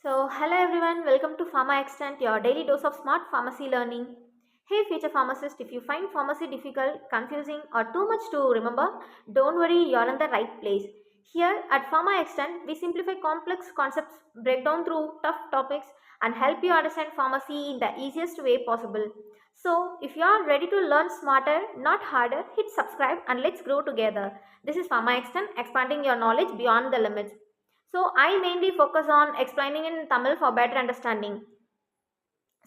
Hello everyone, welcome to Pharma Extent, your daily dose of smart pharmacy learning. Hey future pharmacist, if you find pharmacy difficult, confusing, or too much to remember, don't worry, you're in the right place. Here at Pharma Extent, we simplify complex concepts, break down through tough topics, and help you understand pharmacy in the easiest way possible. So, if you are ready to learn smarter, not harder, hit subscribe and let's grow together. This is Pharma Extent, expanding your knowledge beyond the limits. So I mainly focus on explaining in Tamil for better understanding.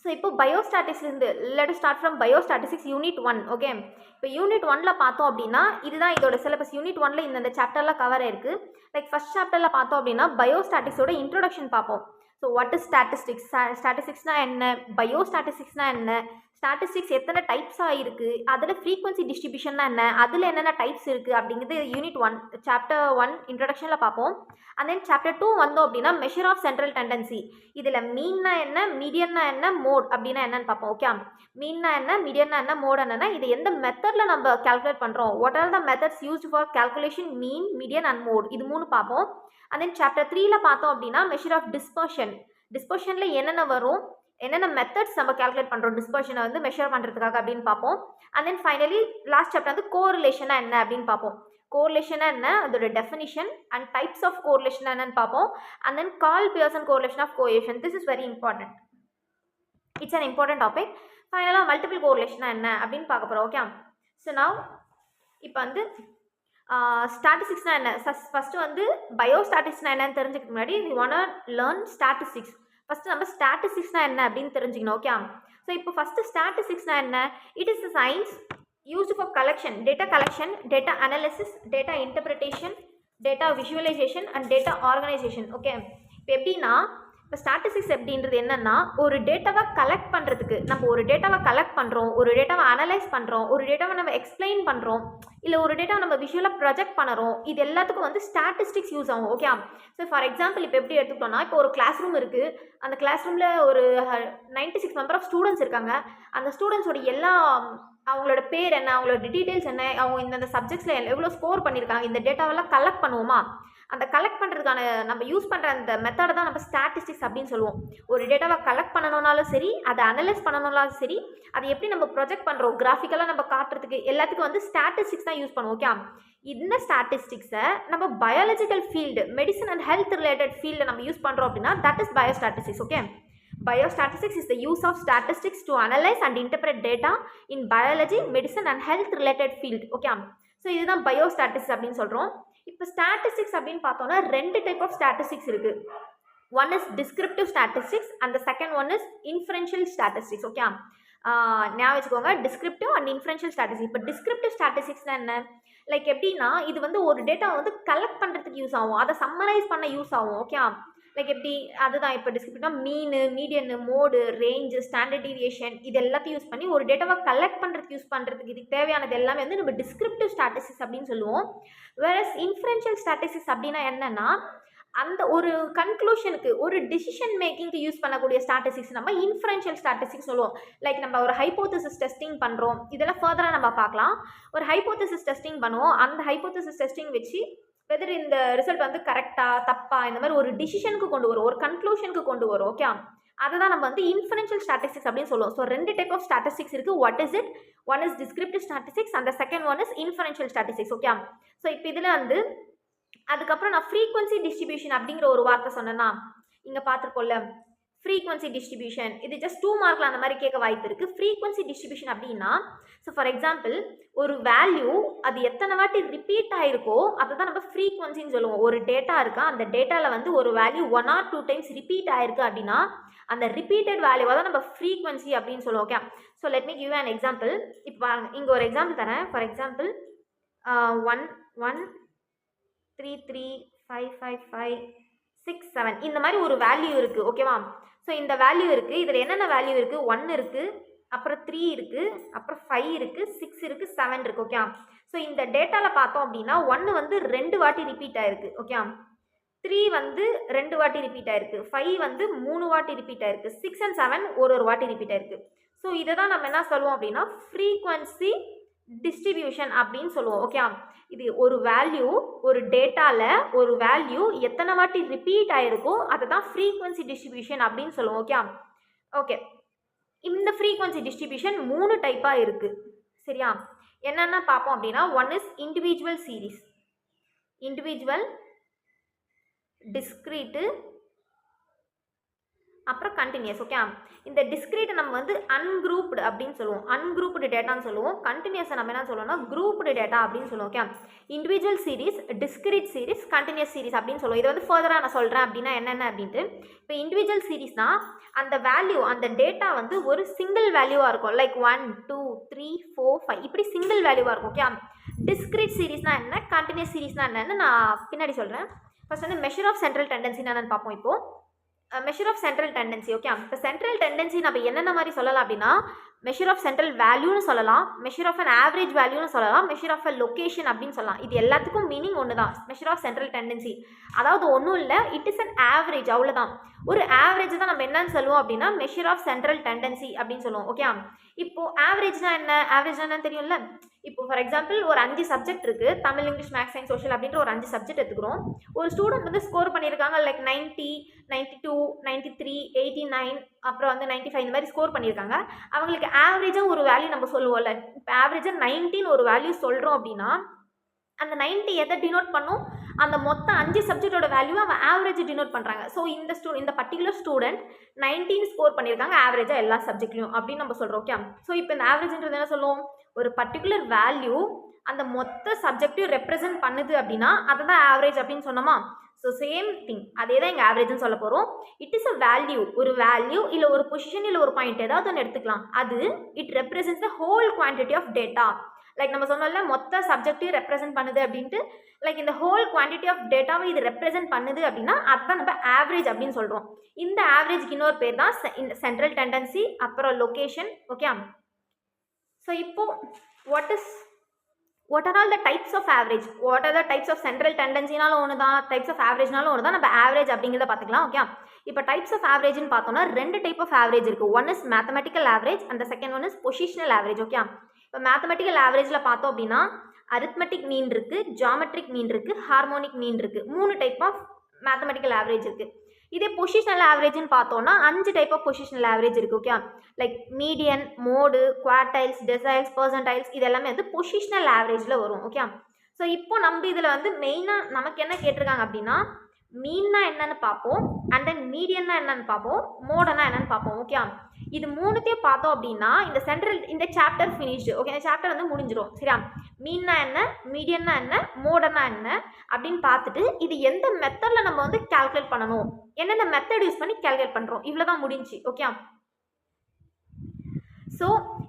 So இப்போ biostatics இருந்து let start from biostatics unit 1. Okay, இப்போ unit 1ல் பார்த்தோம் அப்படின்னா இதுதான் இதோட syllabus. Unit 1ல் இந்த சாப்டர்லாம் கவர் ஆயிருக்கு. லைக் ஃபர்ஸ்ட் சாப்டரில் பார்த்தோம் அப்படின்னா பயோஸ்டாட்டிக்ஸோட இன்ட்ரோடக்ஷன் பார்ப்போம். ஸோ வாட் இஸ் ஸ்டாட்டிஸ்டிக்ஸ், ஸ்டாட்டிஸ்டிக்ஸ்னால் என்ன, பயோஸ்டாட்டிஸ்டிக்ஸ்னால் என்ன, ஸ்டாட்டிஸ்டிக்ஸ் எத்தனை டைப்ஸாக இருக்குது, அதில் ஃப்ரீக்வன்சி டிஸ்ட்ரிபியூஷன்னா என்ன, அதில் என்னென்ன டைப்ஸ் இருக்குது அப்படிங்கிறது யூனிட் 1 சாப்டர் 1 இன்ட்ரோடக்ஷனில் பார்ப்போம். அண்ட் தென் சாப்டர் 2 வந்தோம் அப்படின்னா மெஷர் ஆஃப் சென்ட்ரல் டெண்டன்சி, இதில் மீன்னா என்ன, மீடியன்னா என்ன, மோட் அப்படின்னா என்னன்னு பார்ப்போம். ஓகே, மீன்னா என்ன, மீடியன்னா என்ன, மோட் என்னன்னா இது எந்த மெத்தடில் நம்ம கால்குலேட் பண்ணுறோம், what are the methods used for calculation mean, median and mode, இது 3 பார்ப்போம். அண்ட் தென் சாப்டர் 3ல் பார்த்தோம் அப்படின்னா மெஷர் ஆஃப் டிஸ்பர்ஷன், டிஸ்பர்ஷனில் என்னென்ன வரும், என்னென்ன மெத்தட்ஸ் நம்ம கால்குலேட் பண்ணுறோம் டிஸ்பர்ஷனை வந்து மெஷர் பண்ணுறதுக்காக அப்படின்னு பார்ப்போம். And then finally last chapter வந்து கோரிலேஷனா என்ன அப்படின்னு பார்ப்போம். கோரிலேஷனா என்ன, அதோட definition and types of correlation என்னன்னு பார்ப்போம். And then Karl Pearson correlation of coefficient, this is very important, it's an important topic. ஃபைனலாக மல்டிபிள் கோரிலேஷனா என்ன அப்படின்னு பார்க்க போகிறோம். ஓகே, ஸோ நவ் இப்போ வந்து ஸ்டாட்டிஸ்டிக்ஸ்னா என்ன, ஃபஸ்ட்டு வந்து பயோஸ்டாட்டிக்ஸ்னா என்னன்னு தெரிஞ்சுக்கிறதுக்கு முன்னாடி we want to learn statistics. First நம்ம ஸ்டாட்டிஸ்டிக்ஸ்னா என்ன அப்படின்னு தெரிஞ்சுக்கணும். ஓகே, ஸோ இப்போ ஃபஸ்ட்டு ஸ்டாட்டிஸ்டிக்ஸ்னா என்ன, it is the science used for collection, data analysis, data interpretation, data visualization and data organization. Okay, இப்போ எப்படின்னா இப்போ ஸ்டாட்டிஸ்டிக்ஸ் எப்படின்றது என்னென்னா ஒரு டேட்டாவை கலெக்ட் பண்ணுறதுக்கு, நம்ம ஒரு டேட்டாவை கலெக்ட் பண்ணுறோம், ஒரு டேட்டாவை அனலைஸ் பண்ணுறோம், ஒரு டேட்டாவை நம்ம எக்ஸ்பிளைன் பண்ணுறோம், இல்லை ஒரு டேட்டாவை நம்ம விஷுவலாக ப்ரொஜெக்ட் பண்ணுறோம், இது எல்லாத்துக்கும் வந்து ஸ்டாட்டிஸ்டிக்ஸ் யூஸ் ஆகும். ஓகே, ஸோ ஃபார் எக்ஸாம்பிள் இப்போ எப்படி எடுத்துக்கிட்டோம்னா இப்போ ஒரு கிளாஸ் ரூம் இருக்குது, அந்த கிளாஸ் ரூமில் ஒரு 96 மெம்பர் ஆஃப் ஸ்டூடெண்ட்ஸ் இருக்காங்க. அந்த ஸ்டூடெண்ட்ஸோட எல்லா அவங்களோட பேர் என்ன, அவங்களோட டீட்டெயில்ஸ் என்ன, அவங்க இந்த சப்ஜெக்ட்ஸில் எவ்வளோ ஸ்கோர் பண்ணியிருக்காங்க, இந்த டேட்டாவெல்லாம் கலெக்ட் பண்ணுவோமா, அந்த கலெக்ட் பண்ணுறதுக்கான நம்ம யூஸ் பண்ணுற அந்த மெத்தடை தான் நம்ம ஸ்டாட்டிஸ்டிக்ஸ் அப்படின்னு சொல்லுவோம். ஒரு டேட்டாவை கலெக்ட் பண்ணணும்னாலும் சரி, அதை அனலைஸ் பண்ணணும்னாலும் சரி, அதை எப்படி நம்ம ப்ரொஜெக்ட் பண்ணுறோம், கிராஃபிக்கலாக நம்ம காட்டுறதுக்கு எல்லாத்துக்கும் வந்து ஸ்டாட்டிஸ்டிக்ஸ் தான் யூஸ் பண்ணுவோம். ஓகே, இந்த ஸ்டாட்டிஸ்டிக்ஸை நம்ம biological field, medicine and health related ஃபீல்டில் நம்ம யூஸ் பண்ணுறோம் அப்படின்னா that is biostatistics. Okay, biostatistics is the use of statistics to analyze and interpret data in biology, medicine and health related field. Okay, so இதுதான் biostatistics அப்படின்னு சொல்கிறோம். இப்போ statistics அப்படின்னு பார்த்தோம்னா 2 டைப் ஆஃப் ஸ்டாட்டிஸ்டிக்ஸ் இருக்குது. One is descriptive statistics and the second one is inferential statistics. Okay, ஞாபகம் வச்சுக்கோங்க, descriptive and inferential statistics. இப்போ டிஸ்கிரிப்டிவ் ஸ்டாட்டிஸ்டிக்ஸ்னா என்ன, லைக் எப்படின்னா இது வந்து ஒரு டேட்டாவை வந்து கலெக்ட் பண்ணுறதுக்கு யூஸ் ஆகும், அதை சம்மரைஸ் பண்ண யூஸ் ஆகும். ஓகே, லைக் எப்படி, அதுதான் இப்போ டிஸ்கிரிப்டிவ்னா மீனு, மீடியனு, மோடு, ரேஞ்சு, ஸ்டாண்டர்ட் டீவியேஷன், இது எல்லாத்தையும் யூஸ் பண்ணி ஒரு டேட்டாவை கலெக்ட் பண்ணுறதுக்கு யூஸ் பண்ணுறதுக்கு இதுக்கு தேவையானது எல்லாமே வந்து நம்ம டிஸ்கிரிப்டிவ் ஸ்டாட்டிஸ்டிக்ஸ் அப்படின்னு சொல்லுவோம். வேறஸ் இன்ஃபரன்ஷியல் ஸ்டாட்டிஸ்டிக்ஸ் அப்படின்னா என்னென்னா அந்த ஒரு கன்க்ளூஷனுக்கு, ஒரு டிசிஷன் மேக்கிங்க்கு யூஸ் பண்ணக்கூடிய ஸ்டாட்டிஸ்டிக்ஸ் நம்ம இன்ஃபரன்ஷியல் ஸ்டாட்டிஸ்டிக்ஸ் சொல்லுவோம். லைக் நம்ம ஒரு ஹைப்போதசிஸ் டெஸ்டிங் பண்ணுறோம், இதெல்லாம் ஃபர்தராக நம்ம பார்க்கலாம். ஒரு ஹைப்போதசிஸ் டெஸ்டிங் பண்ணுவோம், அந்த ஹைப்போதசிஸ் டெஸ்டிங் வச்சு வெதர் இந்த ரிசல்ட் வந்து கரெக்டாக தப்பா இந்த மாதிரி ஒரு டிசிஷனுக்கு கொண்டு வரும், ஒரு கன்க்ளூஷனுக்கு கொண்டு வரும். ஓகே, அதுதான் நம்ம வந்து இன்ஃபரன்ஷியல் ஸ்டாட்டிஸ்டிக்ஸ் அப்படின்னு சொல்லுவோம். ஸோ 2 டைப் ஆஃப் ஸ்டாட்டிஸ்டிக்ஸ் இருக்குது. What is it, one is descriptive statistics and second one is inferential statistics. Okay, so இப்போ இதில் வந்து அதுக்கப்புறம் நான் ஃப்ரீக்வன்சி டிஸ்ட்ரிபியூஷன் அப்படிங்கிற ஒரு வார்த்தை சொன்னேன்னா இங்கே பார்த்துருக்கோம்ல, ஃப்ரீக்வன்சி டிஸ்ட்ரிபியூஷன், இது ஜஸ்ட் 2 மார்க்கில் அந்த மாதிரி கேட்க வாய்ப்பு இருக்குது. ஃப்ரீக்வன்சி டிஸ்ட்ரிபியூஷன் அப்படின்னா ஸோ ஃபார் எக்ஸாம்பிள் ஒரு வேல்யூ அது எத்தனை வாட்டி ரிப்பீட் ஆகிருக்கோ அதை தான் நம்ம ஃப்ரீக்வன்சின்னு சொல்லுவோம். ஒரு டேட்டா இருக்கா, அந்த டேட்டாவில் வந்து ஒரு வேல்யூ 1 or 2 டைம்ஸ் ரிப்பீட் ஆயிருக்கு அப்படின்னா அந்த ரிப்பீட்டட் வேல்யூவாக தான் நம்ம ஃப்ரீக்வன்சி அப்படின்னு சொல்லுவோம். Okay, so let me give an example. இப்போ இங்கே ஒரு எக்ஸாம்பிள் தரேன். ஃபார் எக்ஸாம்பிள் 1 1 3 3 5 5 5 6 7 இந்த மாதிரி ஒரு வேல்யூ இருக்குது. ஓகேவா, ஸோ இந்த வேல்யூ இருக்குது, இதில் என்னென்ன வேல்யூ இருக்குது, 1 இருக்குது, அப்புறம் 3 இருக்குது, அப்புறம் 5 இருக்குது, 6 இருக்குது, 7 இருக்குது. ஓகே, ஸோ இந்த டேட்டாவில் பார்த்தோம் அப்படின்னா 1 வந்து 2 வாட்டி ரிப்பீட் ஆயிருக்கு. ஓகே, 3 வந்து 2 வாட்டி ரிப்பீட் ஆயிருக்கு, 5 வந்து 3 வாட்டி ரிப்பீட் ஆயிருக்கு, 6 and 7 ஒரு வாட்டி ரிப்பீட் ஆயிருக்கு. ஸோ இதை தான் நம்ம என்ன சொல்லுவோம் அப்படின்னா ஃப்ரீக்வன்சி டிஸ்ட்ரிபியூஷன் அப்படின்னு சொல்லுவோம். ஓகே, இது ஒரு வேல்யூ, ஒரு டேட்டாவில் ஒரு வேல்யூ எத்தனை வாட்டி ரிப்பீட் ஆகிருக்கோ அதை தான் ஃப்ரீக்வன்சி டிஸ்ட்ரிபியூஷன் அப்படின்னு சொல்லுவோம். ஓகே ஓகே இந்த ஃப்ரீக்வன்சி டிஸ்ட்ரிபியூஷன் 3 டைப்பாக இருக்குது. சரியா, என்னென்ன பார்ப்போம் அப்படின்னா, one is individual series, individual, discrete, அப்புறம் கண்டினியூஸ். ஓகே, இந்த டிஸ்க்ரீட்டை நம்ம வந்து அன்குரூப்டு அப்படின்னு சொல்லுவோம், அன்குரூப்டு டேட்டான்னு சொல்லுவோம். கண்டினியூஸை நம்ம என்ன சொல்லுவோம்னா குரூப்டு டேட்டா அப்படின்னு சொல்லுவோம். Okay, individual series, discrete series, continuous series அப்படின்னு சொல்லுவோம். இது வந்து ஃபர்தராக நான் சொல்கிறேன் அப்படின்னா என்னென்ன அப்படின்ட்டு. இப்போ இண்டிவிஜுவல் சீரீஸ்னால் அந்த வேல்யூ, அந்த டேட்டா வந்து ஒரு சிங்கிள் வேல்யூவாக இருக்கும். லைக் 1 2 3 4 5 இப்படி சிங்கிள் வேல்யூவாக இருக்கும். ஓகே, டிஸ்க்ரீட் சீரீஸ்னால் என்ன, கண்டினியூஸ் சீரீஸ்னால் என்னன்னு நான் பின்னாடி சொல்கிறேன். ஃபர்ஸ்ட் வந்து மெஷர் ஆஃப் சென்ட்ரல் டெண்டன்சின்னு என்னென்னு பார்ப்போம். இப்போது measure of central tendency. Okay, இப்போ சென்ட்ரல் டெண்டன்சி நம்ம என்னென்ன மாதிரி சொல்லலாம் அப்படின்னா, மெஷர் ஆஃப் சென்ட்ரல் வேல்யூன்னு சொல்லலாம், மெஷர் ஆஃப் அன் ஆவரேஜ் வேல்யூன்னு சொல்லலாம், மெஷர் ஆஃப் அ லொக்கேஷன் அப்படின்னு சொல்லலாம். இது எல்லாத்துக்கும் மீனிங் ஒன்று தான், மெஷர் ஆஃப் சென்ட்ரல் டெண்டன்சி. அதாவது ஒன்றும் இல்லை, இட் இஸ் அன் ஆவரேஜ், அவ்வளோதான். ஒரு ஆவரேஜ் தான் நம்ம என்னன்னு சொல்லுவோம் அப்படின்னா மெஷர் ஆஃப் சென்ட்ரல் டெண்டன்சி அப்படின்னு சொல்லுவோம். ஓகே, இப்போ ஆவரேஜ்னா என்ன, ஆவரேஜ்னா என்னன்னு தெரியும்ல. இப்போ ஃபார் எக்ஸாம்பிள் ஒரு 5 சப்ஜெக்ட் இருக்குது, Tamil, English, maths, science, social அப்படின்ற ஒரு 5 சப்ஜெக்ட் எடுத்துக்கிறோம். ஒரு ஸ்டூடெண்ட் வந்து ஸ்கோர் பண்ணியிருக்காங்க லைக் 90 92 93 89 அப்புறம் வந்து 95 இந்த மாதிரி ஸ்கோர் பண்ணியிருக்காங்க. அவங்களுக்கு ஆவரேஜாக ஒரு வேல்யூ நம்ம சொல்லுவோம்ல. இப்போ ஆவரேஜாக 90 ஒரு வேல்யூ சொல்கிறோம் அப்படின்னா அந்த 90 எதை டினோட் பண்ணும், அந்த மொத்த 5 சப்ஜெக்டோட வேல்யூ அவன் ஆவரேஜ் டினோட் பண்ணுறாங்க. ஸோ இந்த பர்டிகுலர் ஸ்டூடெண்ட் 19 ஸ்கோர் பண்ணியிருக்காங்க ஆவரேஜாக எல்லா சப்ஜெக்ட்லையும் அப்படின்னு நம்ம சொல்கிறோம். ஓகே, ஸோ இப்போ இந்த ஆவரேஜ்ன்றது என்ன சொல்லுவோம், ஒரு பர்டிகுலர் வேல்யூ அந்த மொத்த சப்ஜெக்டையும் ரெப்ரசென்ட் பண்ணுது அப்படின்னா அதை தான் ஆவரேஜ் அப்படின்னு சொன்னோமா. ஸோ சேம் திங், அதே தான் இங்கே ஆவரேஜ்னு சொல்ல போகிறோம். இட் இஸ் அ வேல்யூ, ஒரு வேல்யூ இல்லை ஒரு பொசிஷன் இல்லை ஒரு பாயிண்ட் ஏதாவது ஒன்று எடுத்துக்கலாம். அது it represents the whole quantity of data. Like நம்ம சொன்னோம்ல மொத்த சப்ஜெக்டையும் ரெப்ரசென்ட் பண்ணுது அப்படின்ட்டு. லைக் இந்த ஹோல் குவான்டிட்டி ஆஃப் டேட்டாவை இது ரெப்ரசென்ட் பண்ணுது அப்படின்னா அதுதான் நம்ம ஆவரேஜ் அப்படின்னு சொல்கிறோம். இந்த ஆவரேஜ்க்கு இன்னொரு பேர் தான் சென்ட்ரல் டெண்டன்சி, அப்புறம் லொக்கேஷன். ஓகே, ஸோ இப்போ what are all the types of average, what are the types of central tendencyனாலும் ஒன்று தான், டைப்ஸ் ஆஃப் ஆவரேஜ்னாலும் ஒன்று தான். நம்ம ஆவரேஜ் அப்படிங்கிறத பார்த்துக்கலாம். ஓகே, இப்போ டைப்ஸ் ஆஃப் ஆவரேஜ்னு பார்த்தோம்னா 2 டைப் ஆஃப் ஆவரேஜ் இருக்குது. One is mathematical average and second one is positional average. Okay, இப்போ மேத்தமெட்டிக்கல் ஆவரேஜில் பார்த்தோம் அப்படின்னா அரித்மெட்டிக் மீன் இருக்குது, ஜாமெட்ரிக் மீன் இருக்குது, ஹார்மோனிக் மீன் இருக்குது. 3 டைப் ஆஃப் மேத்தமெட்டிக்கல் ஆவரேஜ் இருக்குது. இதே பொசிஷனல் ஆவரேஜ்னு பார்த்தோம்னா 5 டைப் ஆஃப் பொசிஷனல் ஆவரேஜ் இருக்குது. ஓகே, லைக் மீடியன், மோடு, குவார்டைல்ஸ், டெசைல்ஸ், பர்சன்டைல்ஸ், இது எல்லாமே வந்து பொசிஷனல் ஆவரேஜில் வரும். ஓகே, ஸோ இப்போ நம்ம இதில் வந்து மெயினாக நமக்கு என்ன கேட்டிருக்காங்க அப்படின்னா மீன்னா என்னன்னு பார்ப்போம், அண்ட் தென் மீடியன்னா என்னன்னு பார்ப்போம், மோடனா என்னன்னு பார்ப்போம். ஓகே, இது 3த்தையும் பார்த்தோம் அப்படின்னா இந்த சாப்டர் ஃபினிஷ்டு. ஓகே, இந்த சாப்டர் வந்து முடிஞ்சிடும். சரியா, மீன்னா என்ன, மீடியன்னா என்ன, மோடனா என்ன அப்படின்னு பார்த்துட்டு இது எந்த மெத்தடில் நம்ம வந்து கால்குலேட் பண்ணணும், என்னென்ன மெத்தட் யூஸ் பண்ணி கால்குலேட் பண்ணுறோம், இவ்வளோ தான் முடிஞ்சு. ஓகே, ஸோ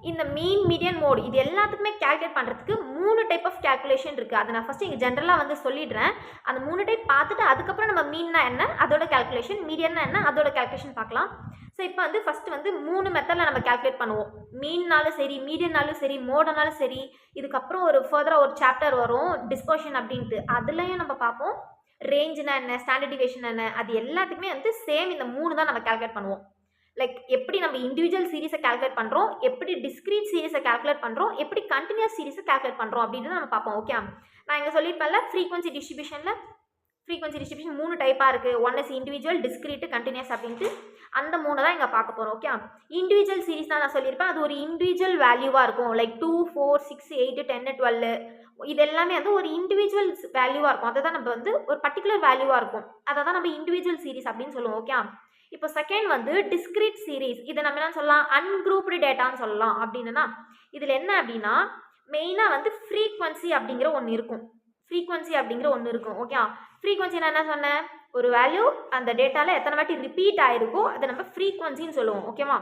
இந்த மீன், மீடியன், மோட் இது எல்லாத்துக்குமே கால்குலேட் பண்ணுறதுக்கு 3 டைப் ஆஃப் கால்குலேஷன் இருக்குது. அதை நான் ஃபஸ்ட்டு இங்கே ஜென்ரலாக வந்து சொல்லிடுறேன். அந்த 3 டைப் பார்த்துட்டு அதுக்கப்புறம் நம்ம மீன்னா என்ன அதோட கால்குலேஷன், மீடியன்னா என்ன அதோட கால்குலேஷன் பார்க்கலாம். ஸோ இப்போ வந்து ஃபஸ்ட்டு வந்து 3 மெத்தடில் நம்ம கால்குலேட் பண்ணுவோம். மீன்னாலும் சரி, மீடியன்னாலும் சரி, மோடனாலும் சரி. இதுக்கப்புறம் ஒரு ஃபர்தராக ஒரு சாப்டர் வரும் டிஸ்பர்ஷன் அப்படின்ட்டு, அதுலேயும் நம்ம பார்ப்போம். ரேஞ்சுனா என்ன, ஸ்டாண்டர்ட் டிவியேஷன் என்ன, அது எல்லாத்துக்குமே வந்து சேம் இந்த 3 தான் நம்ம கால்குலேட் பண்ணுவோம். லைக் எப்படி நம்ம இண்டிவிஜுவல் சீரீஸை கால்குலேட் பண்ணுறோம், எப்படி டிஸ்க்ரீட் சீரீஸை கால்குலேட் பண்ணுறோம், எப்படி கண்டினியூஸ் சீரீஸை கால்குலேட் பண்ணுறோம் அப்படின்றத நம்ம பார்ப்போம். ஓகே, நான் இங்கே சொல்லியிருப்பேன்ல ஃப்ரீக்வன்சி டிஸ்ட்ரிபியூஷனில் 3 டைப்பாக இருக்குது. One is individual, discrete, continuous அப்படின்ட்டு. அந்த 3 தான் இங்கே பார்க்க போகிறோம். ஓகே, இண்டிவிஜுவல் சீரீஸ் தான் நான் சொல்லியிருப்பேன், அது ஒரு இண்டிவிஜுவல் வேல்யூவாக இருக்கும். லைக் 2 4 6 8 10 12 இது எல்லாமே வந்து ஒரு இண்டிவிஜுவல் வேல்யூவாக இருக்கும். அதை தான் நம்ம வந்து ஒரு பர்டிகுலர் வேல்யூவாக இருக்கும், அதை தான் நம்ம இண்டிவிஜுவல் சீரீஸ் அப்படின்னு சொல்லுவோம். ஓகே, இப்போ செகண்ட் வந்து டிஸ்க்ரீட் சீரீஸ். இதை நம்ம என்ன சொல்லலாம், அன்குரூப்டு டேட்டான்னு சொல்லலாம். அப்படின்னா இதில் என்ன அப்படின்னா மெயினாக வந்து ஃப்ரீக்வன்சி அப்படிங்கிற ஒன்று இருக்கும். ஓகே, ஃப்ரீக்வன்சி நான் என்ன சொன்னேன், ஒரு வேல்யூ அந்த டேட்டாவில் எத்தனை வாட்டி ரிப்பீட் ஆகிருக்கோ அதை நம்ம ஃப்ரீக்வன்சின்னு சொல்லுவோம். ஓகேவா,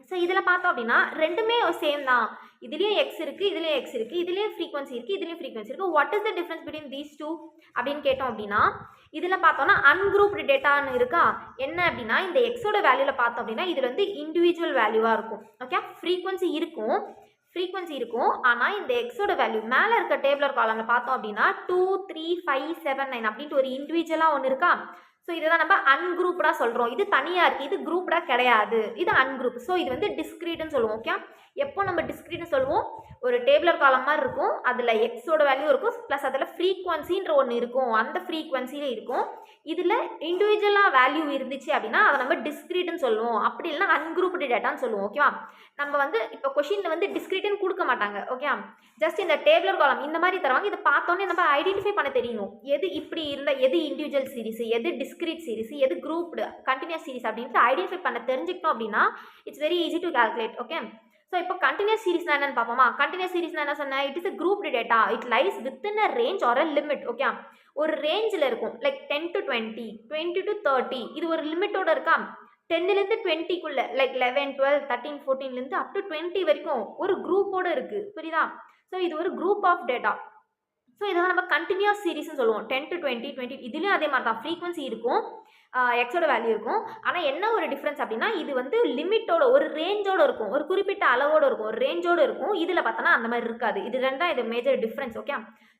ஸோ இதில் பார்த்தோம் அப்படின்னா ரெண்டுமே சேம் தான். இதுலேயும் எக்ஸ் இருக்குது, இதுலேயும் எக்ஸ் இருக்குது, இதுலேயும் ஃப்ரீக்வன்சி இருக்குது, இதுலேயும் ஃப்ரீக்வன்சி இருக்குது. What is the difference between these two அப்படின்னு கேட்டோம் அப்படின்னா இதில் பார்த்தோன்னா அன்குரூப்டு டேட்டான்னு இருக்கா. என்ன அப்படின்னா இந்த எக்ஸோட வேல்யூவில் பார்த்தோம் அப்படின்னா இதில் வந்து இண்டிவிஜுவல் வேல்யூவாக இருக்கும். ஓகே, ஃப்ரீக்வன்சி இருக்கும், ஆனால் இந்த எக்ஸோட வேல்யூ மேலே இருக்க டேபிளர் காலமில் பார்த்தோம் அப்படின்னா 2 3 5 7 9 அப்படின்ட்டு ஒரு இண்டிவிஜுவலாக ஒன்று இருக்கா. ஸோ ஸோ இதை தான் நம்ம அன்குரூப்டாக சொல்கிறோம். இது தனியாக இருக்குது, இது குரூப்டாக கிடையாது, இது அன்குரூப். ஸோ இது வந்து டிஸ்க்ரீட்னு சொல்லுவோம். ஓகே, எப்போ நம்ம டிஸ்க்ரீட்னு சொல்லுவோம், ஒரு டேபிளர் காலம் மாதிரி இருக்கும், அதில் எக்ஸோட வேல்யூ இருக்கும், ப்ளஸ் அதில் ஃப்ரீக்வன்சின்ற ஒன்று இருக்கும், அந்த ஃப்ரீக்வன்சியில் இருக்கும். இதில் இண்டிவிஜுவலாக வேல்யூ இருந்துச்சு அப்படின்னா அதை நம்ம டிஸ்க்ரீட்னு சொல்லுவோம். அப்படி இல்லைனா அன்குரூப்டு டேட்டான்னு சொல்லுவோம். ஓகேவா, நம்ம வந்து இப்போ கொஷினில் வந்து டிஸ்க்ரீட்னு கொடுக்க மாட்டாங்க. ஓகே, ஜஸ்ட் இந்த டேபிளர் காலம் இந்த மாதிரி தருவாங்க. இதை பார்த்தோன்னே நம்ம ஐடென்டிஃபை பண்ண தெரியணும், எது இப்படி இருந்தால் எது இண்டிவிஜுவல் சீரிஸ், எது டிஸ்க்ரீட் சீரிஸ், எது குரூப்டு கண்டினியூஸ் சீரிஸ் அப்படின்ட்டு ஐடென்டிஃபை பண்ண தெரிஞ்சுக்கிட்டோம் அப்படின்னா it's very easy to calculate. Okay, so இப்போ கண்டினியூஸ் சீரிஸ்னா என்னன்னு பார்ப்போமா. கண்டினியூஸ் சீரிஸ்னா என்ன சொன்னேன், it is a grouped data, it lies within a range or a limit. Okay, ஒரு ரேஞ்சில் இருக்கும், லைக் 10 to 20, 20 to 30, இது ஒரு லிமிட்டோட இருக்கா. 10லேருந்து 20க்குள்ளே லைக் 11, 12, 13, 14லேருந்து அப் டு 20 வரைக்கும் ஒரு குரூப்போடு இருக்குது. புரியுதா. ஸோ இது ஒரு குரூப் ஆஃப் டேட்டா. ஸோ இதை நம்ம கண்டினியூஸ் சீரிஸ்னு சொல்லுவோம். 10 to 20, 20 இதுலேயும் அதே மாதிரி தான் ஃப்ரீக்வன்சி இருக்கும், எக்ஸோட வேல்யூ இருக்கும். ஆனால் என்ன ஒரு டிஃப்ரென்ஸ் அப்படின்னா இது வந்து லிமிட்டோட ஒரு ரேஞ்சோடு இருக்கும், ஒரு குறிப்பிட்ட அளவோடு இருக்கும், ஒரு ரேஞ்சோடு இருக்கும். இதில் பார்த்தோன்னா அந்த மாதிரி இருக்காது. இது ரெண்டாக இது மேஜர் டிஃப்ரென்ஸ். ஓகே,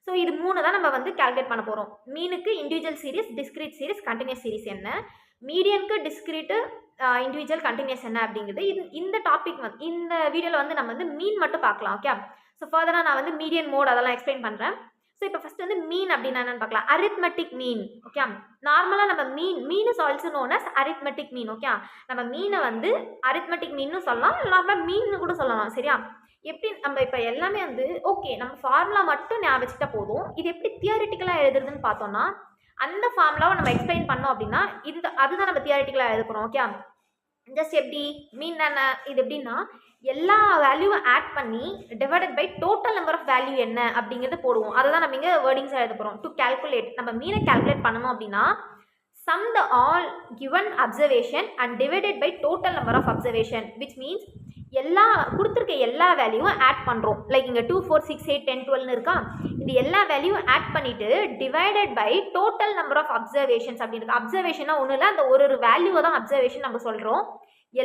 ஸோ இது 3 தான் நம்ம வந்து கால்குலேட் பண்ண போகிறோம். மீனுக்கு individual series, discrete series, continuous series என்ன, மீடியனுக்கு டிஸ்க்ரீட்டு, இண்டிவிஜுவல், கண்டினியூஸ் என்ன அப்படிங்கிறது இந்த டாபிக் வந்து இந்த வீடியோவில் வந்து நம்ம வந்து மீன் மட்டும் பார்க்கலாம். ஓகே, ஸோ ஃபர்தராக நான் வந்து மீடியன் மோட் அதெல்லாம் எக்ஸ்பிளைன் பண்ணுறேன். ஸோ இப்போ ஃபஸ்ட் வந்து மீன் அப்படின்னா என்னன்னு பார்க்கலாம். Arithmetic mean. ஓகே, நார்மலாக நம்ம mean is also known as arithmetic mean. Okay, நம்ம மீனை வந்து அரித்மெட்டிக் மீன்னு சொல்லலாம், நார்மலாக மீன் கூட சொல்லலாம். சரியா, எப்படி நம்ம இப்போ எல்லாமே வந்து ஓகே நம்ம ஃபார்முலா மட்டும் ஞாபகம் வச்சுட்டா போதும். இது எப்படி தியரிட்டிக்கலாக எழுதுறதுன்னு பார்த்தோம்னா அந்த ஃபார்முலாவை நம்ம எக்ஸ்பிளைன் பண்ணோம் அப்படின்னா அதுதான் நம்ம தியரிட்டிக்கலாக எழுத போகிறோம். ஓகே, ஜஸ்ட் எப்படி மீன் தானே, இது எப்படின்னா எல்லா வேல்யூவும் ஆட் பண்ணி divided by total number of value என்ன அப்படிங்கிறது போடுவோம். அதை தான் நம்ம இங்கே வேர்டிங்ஸாக எழுத போகிறோம். டு கேல்குலேட், நம்ம மீனை கேல்குலேட் பண்ணணும் அப்படின்னா sum the all given observation and divided by total number of observation, which means எல்லா கொடுத்துருக்க எல்லா வேல்யூவும் ஆட் பண்ணுறோம். லைக் இங்கே 2, 4, 6, 8, 10, 12 இருக்கா, இந்த எல்லா வேல்யூவும் ஆட் பண்ணிவிட்டு divided by total number of observations அப்படின்னு. அப்சர்வேஷனாக ஒன்றும் இல்லை, அந்த ஒரு வேல்யூவை தான் அப்சர்வேஷன் நம்ம சொல்கிறோம்.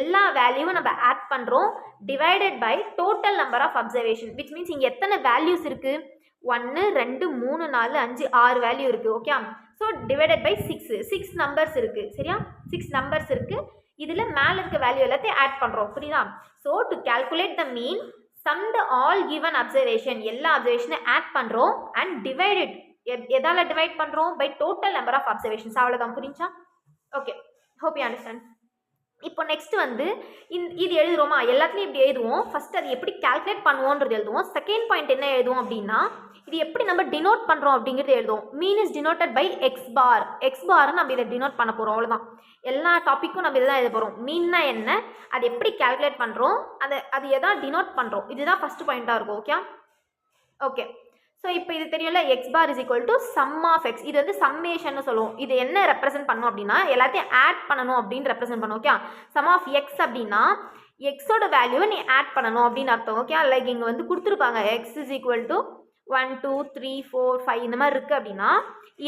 எல்லா வேல்யூவும் நம்ம ஆட் பண்ணுறோம் divided by total number of observation, which means இங்கே எத்தனை வேல்யூஸ் இருக்குது, 1, 2, 3, 4, 5, 6 வேல்யூ இருக்குது. Okay, so divided by 6 numbers இருக்குது. சரியா, 6 நம்பர்ஸ் இருக்குது. இதில் மேலே இருக்க வேல்யூ எல்லாத்தையும் ஆட் பண்ணுறோம். புரியுதா. So to calculate the mean sum the all given observation, எல்லா அப்சர்வேஷனை ஆட் பண்ணுறோம் அண்ட் டிவைடட், எதால் டிவைட் பண்ணுறோம், by total number of observations. அவ்வளோதான், புரிஞ்சா. Okay, hope you understand. இப்போ நெக்ஸ்ட் வந்து இது எழுதுறோமா, எல்லாத்துலேயும் இப்படி எழுதுவோம். ஃபஸ்ட் அது எப்படி கால்குலேட் பண்ணுவோன்றது எழுதுவோம். செகண்ட் பாயிண்ட் என்ன எழுதுவோம் அப்படின்னா இது எப்படி நம்ம டினோட் பண்ணுறோம் அப்படிங்கிறது எழுதுவோம். Mean is denoted by x bar. X பார்னு நம்ம இதை டினோட் பண்ண போகிறோம். அவ்வளோதான், எல்லா டாப்பிக்கும் நம்ம இதை தான் எழுத போகிறோம். மீன்னா என்ன, அது எப்படி கால்குலேட் பண்ணுறோம், அது எதான் டினோட் பண்ணுறோம், இதுதான் ஃபஸ்ட் பாயிண்ட்டாக இருக்கும். ஓகே ஓகே ஸோ இப்போ இது தெரியல, x bar is equal to sum of x. இது வந்து சம்மேஷன் சொல்லுவோம். இது என்ன ரெப்ரசென்ட் பண்ணும் அப்படின்னா எல்லாத்தையும் ஆட் பண்ணணும் அப்படின்னு ரெப்ரசென்ட் பண்ணும். ஓகே, சம் ஆஃப் எக்ஸ் அப்படின்னா எக்ஸோட வேல்யூவை நீ ஆட் பண்ணணும் அப்படின்னு அர்த்தம். ஓகே, லைக் இங்கே வந்து கொடுத்துருப்பாங்க எக்ஸ் இஸ் ஈக்குவல் டு 1, 2, 3, 4, 5 இந்த மாதிரி இருக்குது அப்படின்னா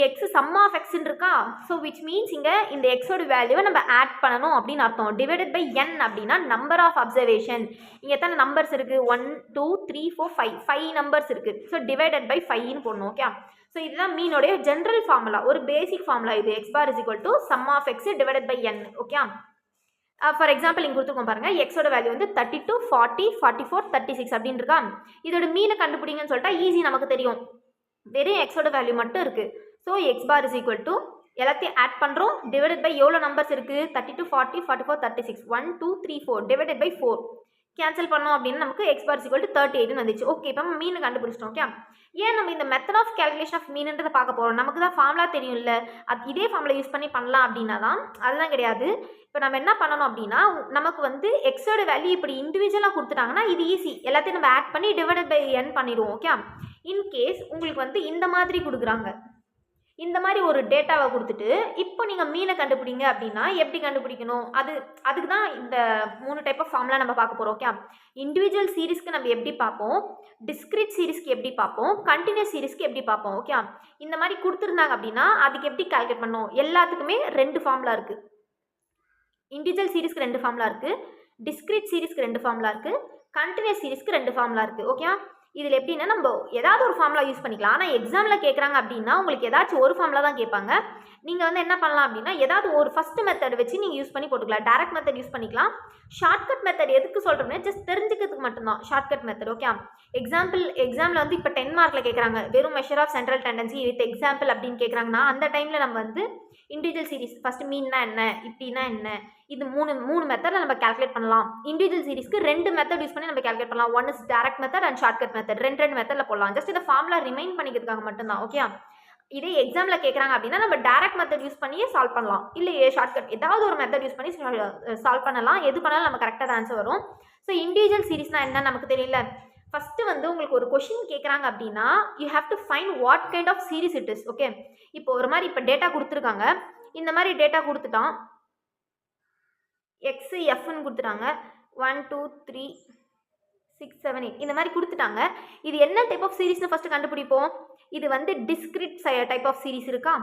எக்ஸ் சம் ஆஃப் எக்ஸ்ன்னு இருக்கா. ஸோ விச் மீன்ஸ் இங்கே இந்த எக்ஸோட வேல்யூவை நம்ம ஆட் பண்ணணும் அப்படின்னு அர்த்தம். டிவைடட் பை n அப்படின்னா நம்பர் ஆஃப் அப்சர்வேஷன். இங்கே எத்தனை நம்பர்ஸ் இருக்குது, 1, 2, 3, 4, 5 நம்பர்ஸ் இருக்குது. ஸோ டிவைடட் பை 5ன்னு போடணும். ஓகே, ஸோ இதுதான் மீனோடைய ஜென்ரல் ஃபார்முலா, ஒரு பேசிக் ஃபார்முலா இது. X bar is equal to sum of x divided by n. Okay, for example இங்கே கொடுத்துருக்கோம் பாருங்கள், எக்ஸோட வேல்யூ வந்து 32, 40, 44, 36 அப்படின்னு இருக்கா. இதோட மீனை கண்டுபிடிங்கன்னு சொல்லிட்டா ஈஸி, நமக்கு தெரியும். வெறும் எக்ஸோட வேல்யூ மட்டும் இருக்குது. So x bar is equal to எல்லாத்தையும் ஆட் பண்ணுறோம் டிவைடட் பை எவ்வளோ நம்பர்ஸ் இருக்குது, 32, 40, 44, 36, 1, 2, 3, 4 டிவைடட் பை 4 கேன்சல் பண்ணோம் அப்படின்னு நமக்கு x bar is equal to 38 வந்துச்சு. ஓகே, இப்போ மீன் கண்டுபிடிச்சிட்டோம். ஓகே, ஏன் நம்ம இந்த மெத்தட் ஆஃப் கேல்குலேஷன் ஆஃப் மீன்ன்றதை பார்க்க போகிறோம். நமக்கு தான் ஃபார்முலா தெரியும் இல்லை, இதே ஃபார்முலா யூஸ் பண்ணி பண்ணலாம் அப்படின்னா தான், அதெல்லாம் கிடையாது. இப்போ நம்ம என்ன பண்ணணும் அப்படின்னா நமக்கு வந்து எக்ஸோட வேல்யூ இப்படி இண்டிவிஜுவலாக கொடுத்துட்டாங்கன்னா இது ஈஸி, எல்லாத்தையும் நம்ம ஆட் பண்ணி டிவைடட் பை n பண்ணிடுவோம். ஓகே, இன்கேஸ் உங்களுக்கு வந்து இந்த மாதிரி கொடுக்குறாங்க, இந்த மாதிரி ஒரு டேட்டாவை கொடுத்துட்டு இப்போ நீங்கள் மீனை கண்டுபிடிங்க அப்படின்னா எப்படி கண்டுபிடிக்கணும், அதுக்கு தான் இந்த 3 டைப் ஆஃப் ஃபார்முலா நம்ம பார்க்க போகிறோம். ஓகே, இண்டிவிஜுவல் சீரிஸ்க்கு நம்ம எப்படி பார்ப்போம், டிஸ்க்ரீட் சீரிஸ்க்கு எப்படி பார்ப்போம், கண்டினியூஸ் சீரிஸ்க்கு எப்படி பார்ப்போம். ஓகே, இந்த மாதிரி கொடுத்துருந்தாங்க அப்படின்னா அதுக்கு எப்படி கால்குலேட் பண்ணோம். எல்லாத்துக்குமே 2 ஃபார்முலா இருக்குது. இண்டிவிஜுவல் சீரிஸ்க்கு 2 ஃபார்முலா இருக்குது, டிஸ்க்ரீட் சீரிஸ்க்கு 2 ஃபார்முலா இருக்குது, கண்டினியூஸ் சீரிஸ்க்கு 2 ஃபார்முலா இருக்குது. ஓகே, இதில் எப்படின்னா நம்ம ஏதாவது ஒரு ஃபார்முலா யூஸ் பண்ணிக்கலாம். ஆனால் எக்ஸாமில் கேட்குறாங்க அப்படின்னா உங்களுக்கு ஏதாச்சும் ஒரு ஃபார்முலா தான் கேட்பாங்க. நீங்கள் வந்து என்ன பண்ணலாம் அப்படின்னா ஏதாவது ஒரு ஃபஸ்ட் மெத்தட் வச்சு நீங்கள் யூஸ் பண்ணி போட்டுக்கலாம். டைரக்ட் மெத்தட் யூஸ் பண்ணிக்கலாம். ஷார்ட்கட் மெத்தட் எதுக்கு சொல்கிறோம்னா ஜஸ்ட் தெரிஞ்சுக்கிறதுக்கு மட்டும்தான் ஷார்ட்கட் மெத்தட். ஓகே, எக்ஸாம்பிள் வந்து இப்போ 10 மார்க்கில் கேட்குறாங்க, வெறும் measure of central tendency with example அப்படின்னு கேட்குறாங்கன்னா அந்த டைமில் நம்ம வந்து இண்டிவிஜுவல் சீரிஸ் ஃபஸ்ட்டு மீன்னா என்ன, இப்படின்னா என்ன, இது மூணு மெத்தடில் நம்ம கால்குலேட் பண்ணலாம். இண்டிவிஜுவல் சீரிஸ்க்கு 2 மெத்தட் யூஸ் பண்ணி நம்ம கால்குலேட் பண்ணலாம். One is direct method and shortcut method. ரெண்டு மெத்தடில் போடலாம். ஜஸ்ட் இந்த ஃபார்முலா ரிமைண்ட் பண்ணிக்கிறதுக்காக மட்டும்தான். ஓகே, இதே எக்ஸாமில் கேட்குறாங்க அப்படின்னா நம்ம டைரக்ட் மெத்தட் யூஸ் பண்ணியே சால்வ் பண்ணலாம். இல்லையே ஷார்ட்கட் ஏதாவது ஒரு மெத்தட் யூஸ் பண்ணி சால்வ் பண்ணலாம். எது பண்ணாலும் நம்ம கரெக்டாக ஆன்சர் வரும். ஸோ இண்டிவிஜுவல் சீரிஸ்னால் என்ன நமக்கு தெரியல. ஃபஸ்ட்டு வந்து உங்களுக்கு ஒரு கொஷின் கேட்குறாங்க அப்படின்னா you have to find what kind of series it is. Okay, இப்போ ஒரு மாதிரி இப்போ டேட்டா கொடுத்துருக்காங்க. இந்த மாதிரி டேட்டா கொடுத்துட்டான், எக்ஸு எஃப்னு கொடுத்துட்டாங்க. 1 2 3 6 7 8 இந்த மாதிரி கொடுத்துட்டாங்க. இது என்ன டைப் ஆஃப் சீரிஸ்னு ஃபஸ்ட்டு கண்டுபிடிப்போம். இது வந்து டிஸ்கிரிட் டைப் ஆஃப் சீரிஸ் இருக்கா,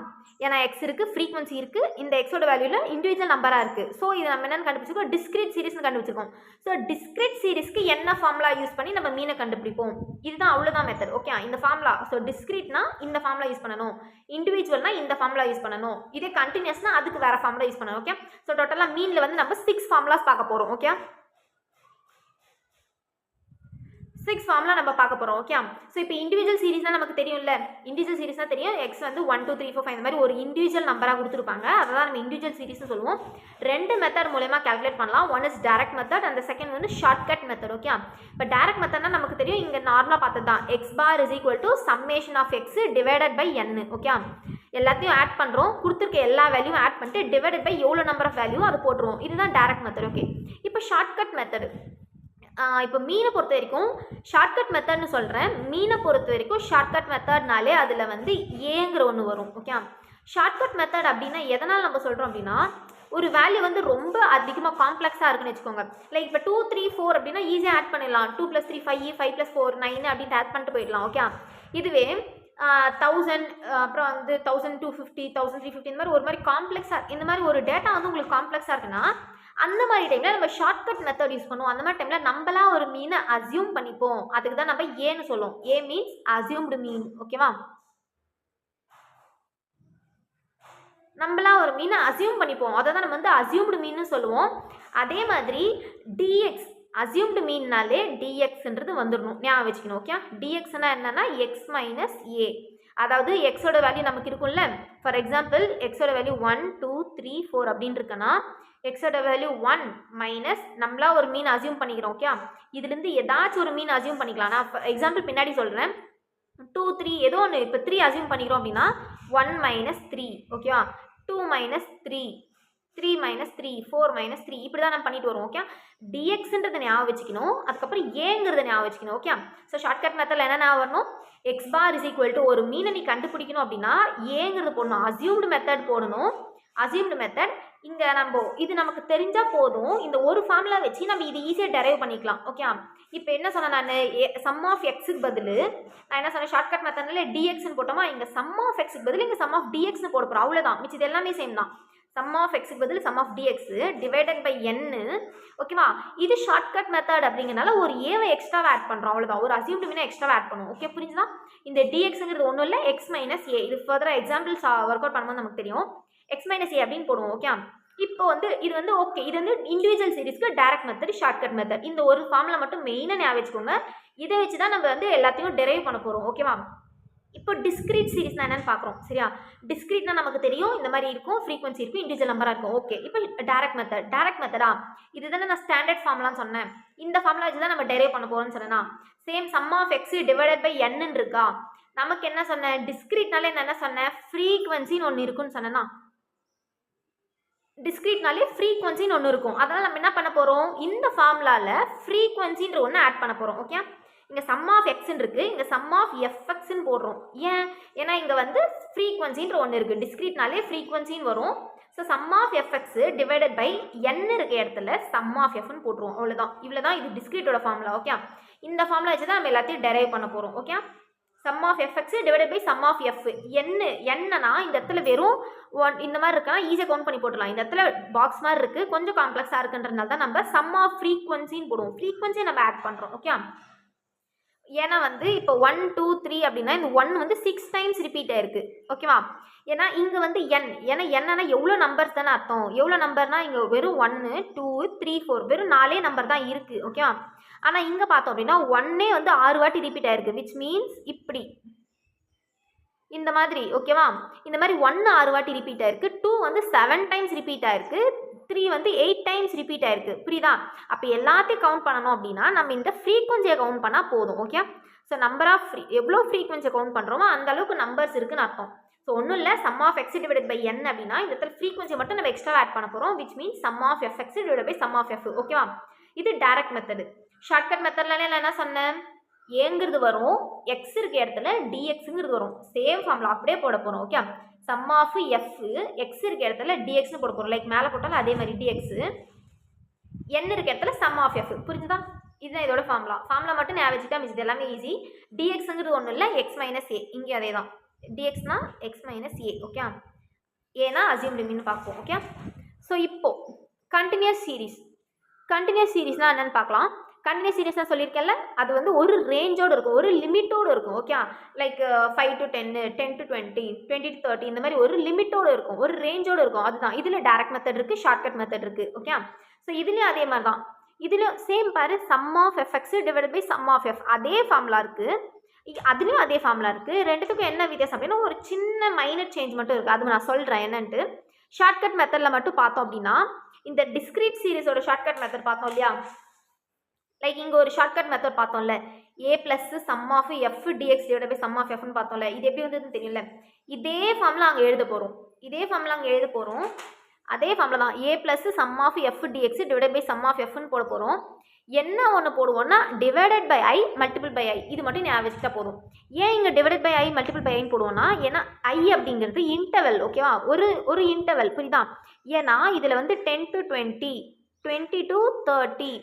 ஏன்னா எக்ஸ் இருக்குது, ஃப்ரீக்வன்சி இருக்குது, இந்த எக்ஸோட வேல்யூவில் இண்டிவிஜுவல் நம்பராக இருக்குது. ஸோ இது நம்ம என்னென்னு கண்டுபிடிச்சிருக்கோம், டிஸ்கிரிட் சீரிஸ்னு கண்டுபிடிச்சிருக்கோம். ஸோ டிஸ்கிரிட் சீரிஸ்க்கு என்ன ஃபார்முலா யூஸ் பண்ணி நம்ம மீனை கண்டுபிடிப்போம். இதுதான் அவ்வளோதான் மெத்தட். ஓகே, இந்த ஃபார்முலா. ஸோ டிஸ்கிரிட்னா இந்த ஃபார்முலா யூஸ் பண்ணணும், இண்டிவிஜுவல்னா இந்த ஃபார்முலா யூஸ் பண்ணணும், இதே கண்டினியூஸ்னா அதுக்கு வேறு ஃபார்முலா யூஸ் பண்ணணும். ஓகே, ஸோ டோட்டலாக மீனில் வந்து நம்ம 6 ஃபார்முலாஸ் பார்க்க போகிறோம். ஓகே, 6 ஃபார்முலா நம்ம பார்க்க போகிறோம். ஓகே, ஸோ இப்போ இண்டிவிஜுவல் சீரிஸ்னால் நமக்கு தெரியும்ல, இண்டிவிஜுவல் சீரிஸ்னால் தெரியும். எக்ஸ் வந்து 1 2 3 4 5 இந்த மாதிரி ஒரு இண்டிவிஜுவல் நம்பராக கொடுத்துருப்பாங்க. அதை தான் நம்ம இண்டிவிஜுவல் சீரிஸ்னு சொல்லுவோம். 2 மெத்தட் மூலமா கால்குலேட் பண்ணலாம். One is direct method and second வந்து ஷார்ட்கட் மெத்தட். ஓகே, இப்போ டைரக்ட் மெத்தட்னா நமக்கு தெரியும், இங்கே நார்மலாக பார்த்தது தான் x bar is equal to summation of x divided by n. Okay, எல்லாத்தையும் ஆட் பண்ணுறோம், கொடுத்துருக்க எல்லா வேல்யூவும் ஆட் பண்ணிட்டு டிவைடட் பை எவ்வளோ நம்பர் ஆஃப் வேல்யூ அது போட்டுருவோம். இதுதான் டைரக்ட் மெத்தட். ஓகே, இப்போ ஷார்ட்கட் மெத்தட். இப்போ மீனை பொறுத்த வரைக்கும் ஷார்ட்கட் மெத்தட்னு சொல்கிறேன். மீனை பொறுத்த வரைக்கும் ஷார்ட்கட் மெத்தட்னாலே அதில் வந்து ஏங்கிற ஒன்று வரும். ஓகே, ஷார்ட்கட் மெத்தட் அப்படின்னா எதனால் நம்ம சொல்கிறோம் அப்படின்னா ஒரு வேல்யூ வந்து ரொம்ப அதிகமாக காம்ப்ளெக்ஸாக இருக்குன்னு வச்சுக்கோங்க. லைக் இப்போ 2 3 4 அப்படின்னா ஈஸியாக ஆட் பண்ணிடலாம். 2 + 3 5, 5 + 4 9 அப்படின்ட்டு ஆட் பண்ணிட்டு போயிடலாம். ஓகே, இதுவே 1000 அப்புறம் வந்து 1250 1350 இந்த மாதிரி ஒரு மாதிரி காம்ப்ளெக்ஸாக, இந்த மாதிரி ஒரு டேட்டா வந்து உங்களுக்கு காம்ப்ளெக்ஸாக இருக்குன்னா அந்த மாதிரி டைமில் நம்ம ஷார்ட்கட் மெத்தட் யூஸ் பண்ணுவோம். அந்த மாதிரி டைமில் நம்மளா ஒரு மீனை அசியூம் பண்ணிப்போம். அதுக்கு தான் நம்ம ஏன்னு சொல்லுவோம். ஏ மீன்ஸ் அசியூம்டு மீன். ஓகேவா, நம்மளா ஒரு மீனை அசியூம் பண்ணிப்போம், அதை தான் நம்ம வந்து அசியூம்டு மீன்னு சொல்லுவோம். அதே மாதிரி டிஎக்ஸ் அசியூம்டு மீன்னாலே டிஎக்ஸ்ன்றது வந்துடணும், ஞாபகம் வச்சுக்கணும். ஓகே, டிஎக்ஸ்னா என்னன்னா எக்ஸ் மைனஸ் ஏ. அதாவது எக்ஸோட வேல்யூ நமக்கு இருக்கும்ல. ஃபார் எக்ஸாம்பிள் எக்ஸோட வேல்யூ 1 2 3 4 அப்படின்னு இருக்குன்னா எக்ஸோட வேல்யூ 1 மைனஸ் நம்மளா ஒரு மீன் அசியூம் பண்ணிக்கிறோம். ஓகே, இதுலேருந்து ஏதாச்சும் ஒரு மீன் அசியூம் பண்ணிக்கலாம். நான் எக்ஸாம்பிள் பின்னாடி சொல்கிறேன். 2 3 ஏதோ ஒன்று, இப்போ 3 அசியூம் பண்ணிக்கிறோம் அப்படின்னா 1 மைனஸ் 3. ஓகேவா, 2 மைனஸ் 3, 3 மைனஸ் 3, 4 மைனஸ் 3 இப்படி தான் நம்ம பண்ணிட்டு வரோம். ஓகே, டிஎக்ஸ்ன்றதை ஞாபகம் வச்சுக்கணும், அதுக்கப்புறம் ஏங்கிறத ஞாபகம் வச்சுக்கணும். ஓகே, ஸோ ஷார்ட்கட் மெத்தடில் என்ன ஞாபகம் வரணும், x bar is equal to ஒரு மீனை நீ கண்டுபிடிக்கணும் அப்படின்னா ஏங்கிறது போடணும், அசியூம்டு மெத்தட் போடணும். அசியூம்டு மெத்தட் இங்கே நம்ம இது நமக்கு தெரிஞ்சால் போதும். இந்த ஒரு ஃபார்முலா வச்சு நம்ம இது ஈஸியாக டெரைவ் பண்ணிக்கலாம். ஓகே, இப்போ என்ன சொன்னேன் நான், சம் ஆஃப் எக்ஸுக்கு பதில் நான் என்ன சொன்னேன், ஷார்ட்கட் மெத்தடில் டிஎக்ஸ்னு போட்டோமா, இங்கே சம் ஆஃப் எக்ஸுக்கு பதில் இங்கே சம் ஆஃப் டிஎக்ஸ்னு போட போகிறோம். அவ்வளோதான், மிச்சது எல்லாமே சேம் தான். சம் ஆஃப் எக்ஸுக்கு பதில் sum of dx divided by என்னு. ஓகேவா, இது ஷார்ட்கட் மெத்தட் அப்படிங்கிறனால ஒரு ஏவை எக்ஸ்ட்ராவை ஆட் பண்ணுறோம். அவ்வளோதான், ஒரு அசியூம்டு மீனை எக்ஸ்ட்ராவை ஆட் பண்ணுவோம். ஓகே, புரிஞ்சுதா. இந்த டிஎக்ஸுங்கிறது ஒன்றும் இல்லை, எக்ஸ் மைனஸ் ஏ. இது ஃபர்தராக எக்ஸாம்பிள்ஸ் ஒர்க் அவுட் பண்ணும்போது நமக்கு தெரியும். எக்ஸ் மைனஸ் ஏ அப்படின்னு போடுவோம். ஓகே, இப்போ வந்து இது வந்து ஓகே, இது வந்து இண்டிவிஜுவல் சீரிஸ்க்கு டைரக்ட் மெத்தட், ஷார்ட்கட் மெத்தட். இந்த ஒரு ஃபார்முலா மட்டும் மெயினாக ஞாபகம் வச்சுக்கோங்க. இதை வச்சு தான் நம்ம வந்து எல்லாத்தையும் டெரைவ் பண்ண போகிறோம். ஓகேவா, இப்போ டிஸ்கிரீட் சீரிஸ்னா என்னன்னு பார்க்குறோம். சரியா, டிஸ்கிரீட்னா நமக்கு தெரியும், இந்த மாதிரி இருக்கும், ஃப்ரீக்வன்சி இருக்கும், இண்டிவிஜுவல் நம்பராக இருக்கும். ஓகே, இப்போ டைரக்ட் மெத்தடா இதுதானே நான் ஸ்டாண்டர்ட் ஃபார்முலான்னு சொன்னேன். இந்த ஃபார்முலா வச்சு தான் நம்ம டெரைவ் பண்ண போகிறோம்னு சொன்னேன்னா same sum of x divided by என்னு இருக்கா. நமக்கு என்ன சொன்னேன், டிஸ்கிரீட்னாலே என்ன சொன்னேன், ஃப்ரீக்வன்சின்னு ஒன்று இருக்குன்னு சொன்னேன்னா, டிஸ்கிரீட்னாலே ஃப்ரீக்வன்சின்னு ஒன்று இருக்கும். அதனால் நம்ம என்ன பண்ண போகிறோம், இந்த ஃபார்முலாவில் ஃப்ரீக்வன்சின்ற ஒன்று ஆட் பண்ண போகிறோம். ஓகே, இங்கே சம் ஆஃப் எக்ஸ்ன்னு இருக்குது, இங்கே சம் ஆஃப் எஃப்எக்ஸ்ன்னு போடுறோம். ஏன்னா இங்கே வந்து ஃப்ரீக்வன்சின்ற ஒன்று இருக்குது, டிஸ்கிரீட்னாலே ஃப்ரீக்வன்சின்னு வரும். So sum of FX divided by n இருக்க இடத்துல சம் ஆஃப் எஃப்னு போட்டுருவோம். அவ்வளோதான், இவ்வளோ தான் இது டிஸ்கிரீட்டோட ஃபார்முலா. ஓகே, இந்த ஃபார்முலா வச்சு தான் நம்ம எல்லாத்தையும் டெரைவ் பண்ண போகிறோம். Okay, sum of FX divided by sum of f. என்னன்னா இந்த இடத்துல வெறும் இந்த மாதிரி இருக்கா, ஈஸியாக கவுண்ட் பண்ணி போட்டுடலாம். இந்த இடத்துல பாக்ஸ் மாதிரி இருக்குது, கொஞ்சம் காம்ப்ளெக்ஸாக இருக்குன்றதுனால தான் நம்ம சம் ஆஃப் ஃப்ரீக்வன்சின்னு போடுவோம். ஃப்ரீக்வன்சியை நம்ம ஆட் பண்ணுறோம். ஓகே, ஏன்னா வந்து இப்போ 1 2 3 அப்படின்னா இந்த 1 வந்து 6 டைம்ஸ் ரிப்பீட் ஆயிருக்கு. ஓகேவா? ஏன்னா இங்கே வந்து n, ஏன்னா என்னன்னா எவ்வளோ நம்பர்ஸ் தானே அர்த்தம். எவ்வளோ நம்பர்னா இங்கே வெறும் 1 2 3 4 வெறும் 4 நம்பர் தான் இருக்குது. ஓகேவா? ஆனால் இங்கே பார்த்தோம் அப்படின்னா 1 வந்து 6 வாட்டி ரிப்பீட் ஆயிருக்கு. விச் மீன்ஸ் இப்படி இந்த மாதிரி. ஓகேவா? இந்த மாதிரி 1 6 வாட்டி ரிப்பீட் ஆயிருக்கு. 2 வந்து 7 டைம்ஸ் ரிப்பீட் ஆயிருக்கு. 3 வந்து 8 டைம்ஸ் ரிப்பீட் ஆயிருக்கு. புரியுதா? அப்போ எல்லாத்தையும் கவுண்ட் பண்ணணும் அப்படின்னா நம்ம இந்த ஃப்ரீக்வன்சியை கவுண்ட் பண்ணால் போதும். ஓகே? ஸோ நம்பர் ஆஃப் எவ்வளோ ஃப்ரீக்வன்சியை கவுண்ட் பண்ணுறோமோ அந்த அளவுக்கு நம்பர்ஸ் இருக்குன்னு அர்த்தம். ஸோ ஒன்றும் இல்லை, sum of x divided by n அப்படின்னா இந்த இடத்துல ஃப்ரீக்வன்சி மட்டும் நம்ம எக்ஸ்ட்ரா ஆட் பண்ண போகிறோம். Which means sum of f x divided by sum of f. ஓகேவா? இது டைரக்ட் மெத்தடு. ஷார்ட்கட் மெத்தட்ல என்ன சொன்னேன்? ஏங்கிறது வரும், எக்ஸ் இருக்க இடத்துல டிஎக்ஸுங்கிறது வரும். சேம் ஃபார்முலா அப்படியே போட போகிறோம். Okay? Sum of f x இருக்க இடத்துல டிஎக்ஸ்னு போட போகிறோம். லைக் மேலே போட்டாலும் அதே மாதிரி டிஎக்ஸ், n இருக்க இடத்துல சம் ஆஃப் எஃப். புரிஞ்சுதா? இதுதான் இதோட ஃபார்முலா. ஃபார்முலா மட்டும் ஞாபகம் வச்சுட்டா மிஸ் எல்லாமே ஈஸி. டிஎக்ஸுங்கிறது ஒன்றும் இல்லை, எக்ஸ் மைனஸ் ஏ. இங்கே அதே தான், டிஎக்ஸ்னா எக்ஸ் மைனஸ் ஏ. ஓகே? ஏன்னா அசியூம் லிமிட்னு பார்ப்போம். ஓகே? ஸோ இப்போ கண்டினியூஸ் சீரீஸ். கண்டினியூஸ் சீரீஸ்னால் என்னென்னு பார்க்கலாம். கண்டினியூஸ் சீரீஸ் நான் சொல்லியிருக்கேன்ல, அது வந்து ஒரு ரேஞ்சோடு இருக்கும், ஒரு லிமிட்டோடு இருக்கும். Okay? Like 5 to 10 10 to 20 20 to 30 இந்த மாதிரி ஒரு லிமிட்டோடு இருக்கும், ஒரு ரேஞ்சோடு இருக்கும். அதுதான் இதில் டைரக்ட் மெத்தட் இருக்குது, ஷார்ட்கட் மெத்தட் இருக்குது. ஓகே? ஸோ இதுலேயும் அதே மாதிரி தான். இதில் சேம் பாரு, sum of f x divide by sum of f அதே ஃபார்முலா இருக்குது. அதுலேயும் அதே ஃபார்முலா இருக்குது. ரெண்டுத்துக்கும் என்ன வித்தியாசம் அப்படின்னா ஒரு சின்ன மைனர் சேஞ்ச் மட்டும் இருக்குது. அது நான் சொல்கிறேன் என்னன்ட்டு. ஷார்ட்கட் மெத்தடில் மட்டும் பார்த்தோம் அப்படின்னா இந்த டிஸ்கிரீட் சீரீஸோட ஷார்ட்கட் மெத்தட் பார்த்தோம் இல்லையா? லைக் இங்கே ஒரு ஷார்ட்கட் மெத்தட் பார்த்தோம்ல, a plus sum of f dx divide by sum of எஃப்னு பார்த்தோம்ல. இது எப்படி வந்ததுன்னு தெரியல. இதே ஃபார்முலா அங்கே எழுத போகிறோம். அதே ஃபார்முலா தான், a plus sum of f dx divide by sum of எஃப்னு போட போகிறோம். என்ன ஒன்று போடுவோம்னா divided by i multiple by i. இது மட்டும் ஞாபகம் வச்சுட்டா போதும். ஏன் இங்கே divided by i multiple by ஐன்னு போடுவோம்னா, ஏன்னா ஐ அப்படிங்கிறது இன்டர்வல். ஓகேவா? ஒரு இன்டர்வல். புரியுதா? ஏன்னா இதில் வந்து 10 to 20 20 to 30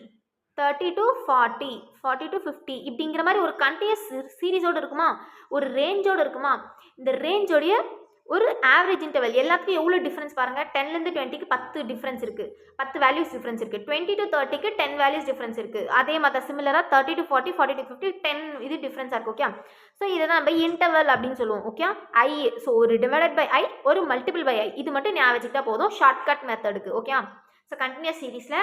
30 to 40 40 to 50 இப்படிங்கிற மாதிரி ஒரு கண்டினியூஸ் சீரீஸோடு இருக்குமா, ஒரு ரேஞ்சோடு இருக்குமா. இந்த ரேஞ்சோடைய ஒரு ஆவரேஜ் இன்டர்வல். எல்லாத்துக்கும் எவ்வளோ டிஃப்ரென்ஸ் பாருங்கள். 10லேருந்து 20க்கு 10 டிஃப்ரென்ஸ் இருக்குது, 10 வேல்யூஸ் டிஃப்ரென்ஸ் இருக்குது. 20 to 30க்கு 10 வேல்யூஸ் டிஃப்ரென்ஸ் இருக்குது. அதே மாதிரி சிமிலராக 30 to 40 40 to 50 10 இது டிஃப்ரென்ஸாக இருக்குது. ஓகே? ஸோ இதை தான் நம்ம இன்டர்வல் அப்படின்னு சொல்லுவோம். ஓகே? ஐ. ஸோ ஒரு டிவைடட் பை ஐ, ஒரு மல்டிபிள் பை ஐ. இது மட்டும் ஞாபகம் வச்சுக்கிட்டா போதும் ஷார்ட்கட் மெத்தடுக்கு. ஓகே? ஸோ கண்டினியூஸ் சீரீஸில்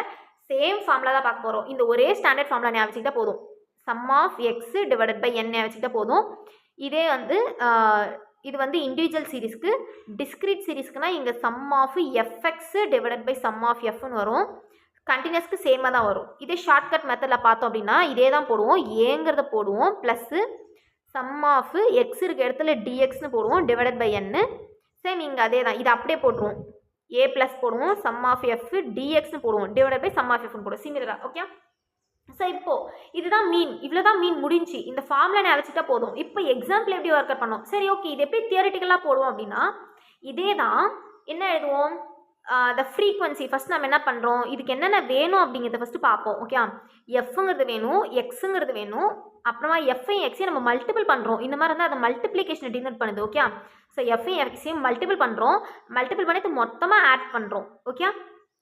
சேம் ஃபார்முலா தான் பார்க்க போகிறோம். இந்த ஒரே ஸ்டாண்டர்ட் ஃபார்முலா ஞாபகம் வச்சுக்கிட்டா போதும். Sum of x divided by n ஞாபகம் வச்சுக்கிட்டா போதும். இதே வந்து இது வந்து இண்டிவிஜுவல் சீரீஸ்க்கு. டிஸ்கிரீட் சீரீஸ்க்குனா இங்கே sum of FX divided by sum of எஃப்னு வரும். கண்டினியூஸ்க்கு சேமாக தான் வரும். இதே ஷார்ட்கட் மெத்தடில் பார்த்தோம் அப்படின்னா இதே தான் போடுவோம். ஏங்கிறத போடுவோம், ப்ளஸ்ஸு சம் ஆஃப் எக்ஸ் இருக்க இடத்துல டிஎக்ஸ்னு போடுவோம் டிவைடட் பை n. சேம் இங்கே அதே தான், இது அப்படியே போட்டுருவோம். ஏ ப்ளஸ் போடுவோம், சம் ஆஃப் எஃப் டிஎக்ஸ்னு போடுவோம் டிவைடட் பை சம் ஆஃப் எஃப்னு போடுவோம். சிமிலராக. ஓகே? ஸோ இப்போது இதுதான் மீன். இவ்வளோ தான் மீன் முடிஞ்சு. இந்த ஃபார்முலா நான் வச்சுட்டா போதும். இப்போ எக்ஸாம்பிள் எப்படி ஒர்க் அவுட் பண்ணோம். சரி, ஓகே, இது எப்படி தியரிட்டிக்கலாக போடுவோம் அப்படின்னா இதே தான். என்ன எழுதுவோம்? The frequency. ஃபஸ்ட் நம்ம என்ன பண்ணுறோம், இதுக்கு என்னென்ன வேணும் அப்படிங்கிறத ஃபஸ்ட்டு பார்ப்போம். ஓகே? எஃப்ங்கிறது வேணும், எக்ஸுங்கிறது வேணும், அப்புறமா எஃப்ஐ எக்ஸையும் நம்ம மல்டிபிள் பண்ணுறோம். இந்த மாதிரி இருந்தால் அதை மல்டிப்ளிகேஷனை டினோட் பண்ணுது. ஓகே? ஸோ எஃப்ஐ எக்ஸையும் மல்டிபிள் பண்ணுறோம், மல்டிபிள் பண்ணிட்டு மொத்தமாக ஆட் பண்ணுறோம். ஓகே?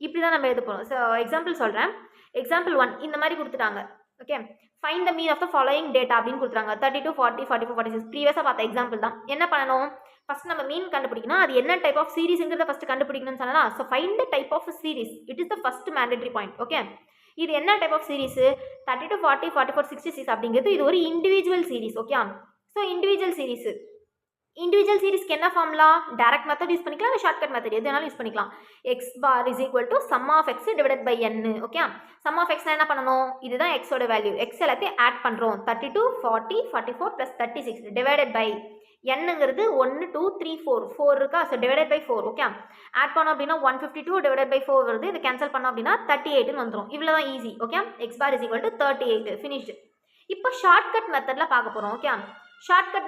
இப்படி தான் நம்ம எழுத போகிறோம். ஸோ எக்ஸாம்பிள் சொல்கிறேன். எக்ஸாம்பிள் 1 இந்த மாதிரி கொடுத்துட்டாங்க. Okay? Find the mean of the following data அப்படின்னு கொடுத்துறாங்க. 32 40 44 46 ப்ரீவியஸாக பார்த்த எக்ஸாம்பிள் தான். என்ன பண்ணணும்? ஃபஸ்ட் நம்ம மீன் கண்டுபிடிக்கணும். அது என்ன டைப் ஆஃப் சீரீஸுங்கிறத ஃபஸ்ட்டு கண்டுபிடிக்கணும்னு சொன்னால், so find the type of series. It is the first mandatory point. Okay? இது என்ன டைப் ஆஃப் சீரீஸு? 32 40 44 66 அப்படிங்கிறது இது ஒரு individual series. Okay? So individual சீரீஸ்க்கு என்ன ஃபார்முலா? டைரக்ட் மெத்தட் யூஸ் பண்ணிக்கலாம், இல்லை ஷார்ட்கட் மெத்தட் எது வேணாலும் யூஸ் பண்ணிக்கலாம். X bar is equal to sum of x divided by n. Okay? Sum of எக்ஸ்னா என்ன பண்ணணும்? இதுதான் எக்ஸோட வேல்யூ. எக்ஸ் எல்லாத்தையும் ஆட் பண்ணுறோம். 32 40 44 + 36 டிவைடட் பை என்னங்கிறது 1 2 3 4 இருக்கா? So divided by 4. Okay? Add பண்ணோம் அப்படின்னா 152 டிவைடட் பை 4 வருது. இது கேன்சல் பண்ணோம் அப்படின்னா 38ன்னு வந்துடும். இவ்வளோ தான் easy. Okay? X bar is equal to 38. Finished. இப்போ ஷார்ட்கட் மெத்தடில் பார்க்க போகிறோம். ஓகே? ஷார்ட்கட்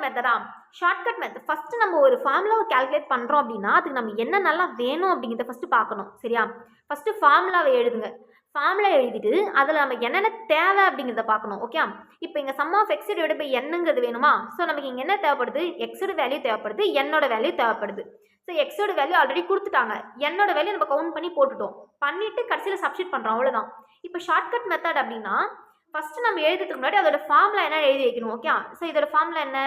மெத்தட் ஃபஸ்ட்டு நம்ம ஒரு ஃபார்முலாவை கால்குலேட் பண்ணுறோம் அப்படின்னா அதுக்கு நம்ம என்ன நல்லா வேணும் அப்படிங்கிறத ஃபஸ்ட்டு பார்க்கணும். சரியா? ஃபஸ்ட்டு ஃபார்முலாவை எழுதுங்க. ஃபார்முலா எழுதிட்டு அதில் நமக்கு என்னென்ன தேவை அப்படிங்கிறத பார்க்கணும். ஓகே? இப்போ இங்கே sum of x divided by என்னங்கிறது வேணுமா? ஸோ நமக்கு இங்கே என்ன தேவைப்படுது? எக்ஸோட வேல்யூ தேவைப்படுது, என்னோட வேல்யூ தேவைப்படுது. ஸோ எக்ஸோட வேல்யூ ஆல்ரெடி கொடுத்துட்டாங்க, என்னோட வேல்யூ நம்ம கவுண்ட் பண்ணி போட்டுட்டோம். பண்ணிவிட்டு கடைசியில் சப்ஸ்டிட் பண்ணுறோம். அவ்வளோதான். இப்போ ஷார்ட்கட் மெத்தட் அப்படின்னா ஃபஸ்ட்டு நம்ம எழுதுறதுக்கு முன்னாடி அதோட ஃபார்முலா என்ன எழுதி வைக்கணும். ஓகே, ஸோ இதோட ஃபார்முலா என்ன,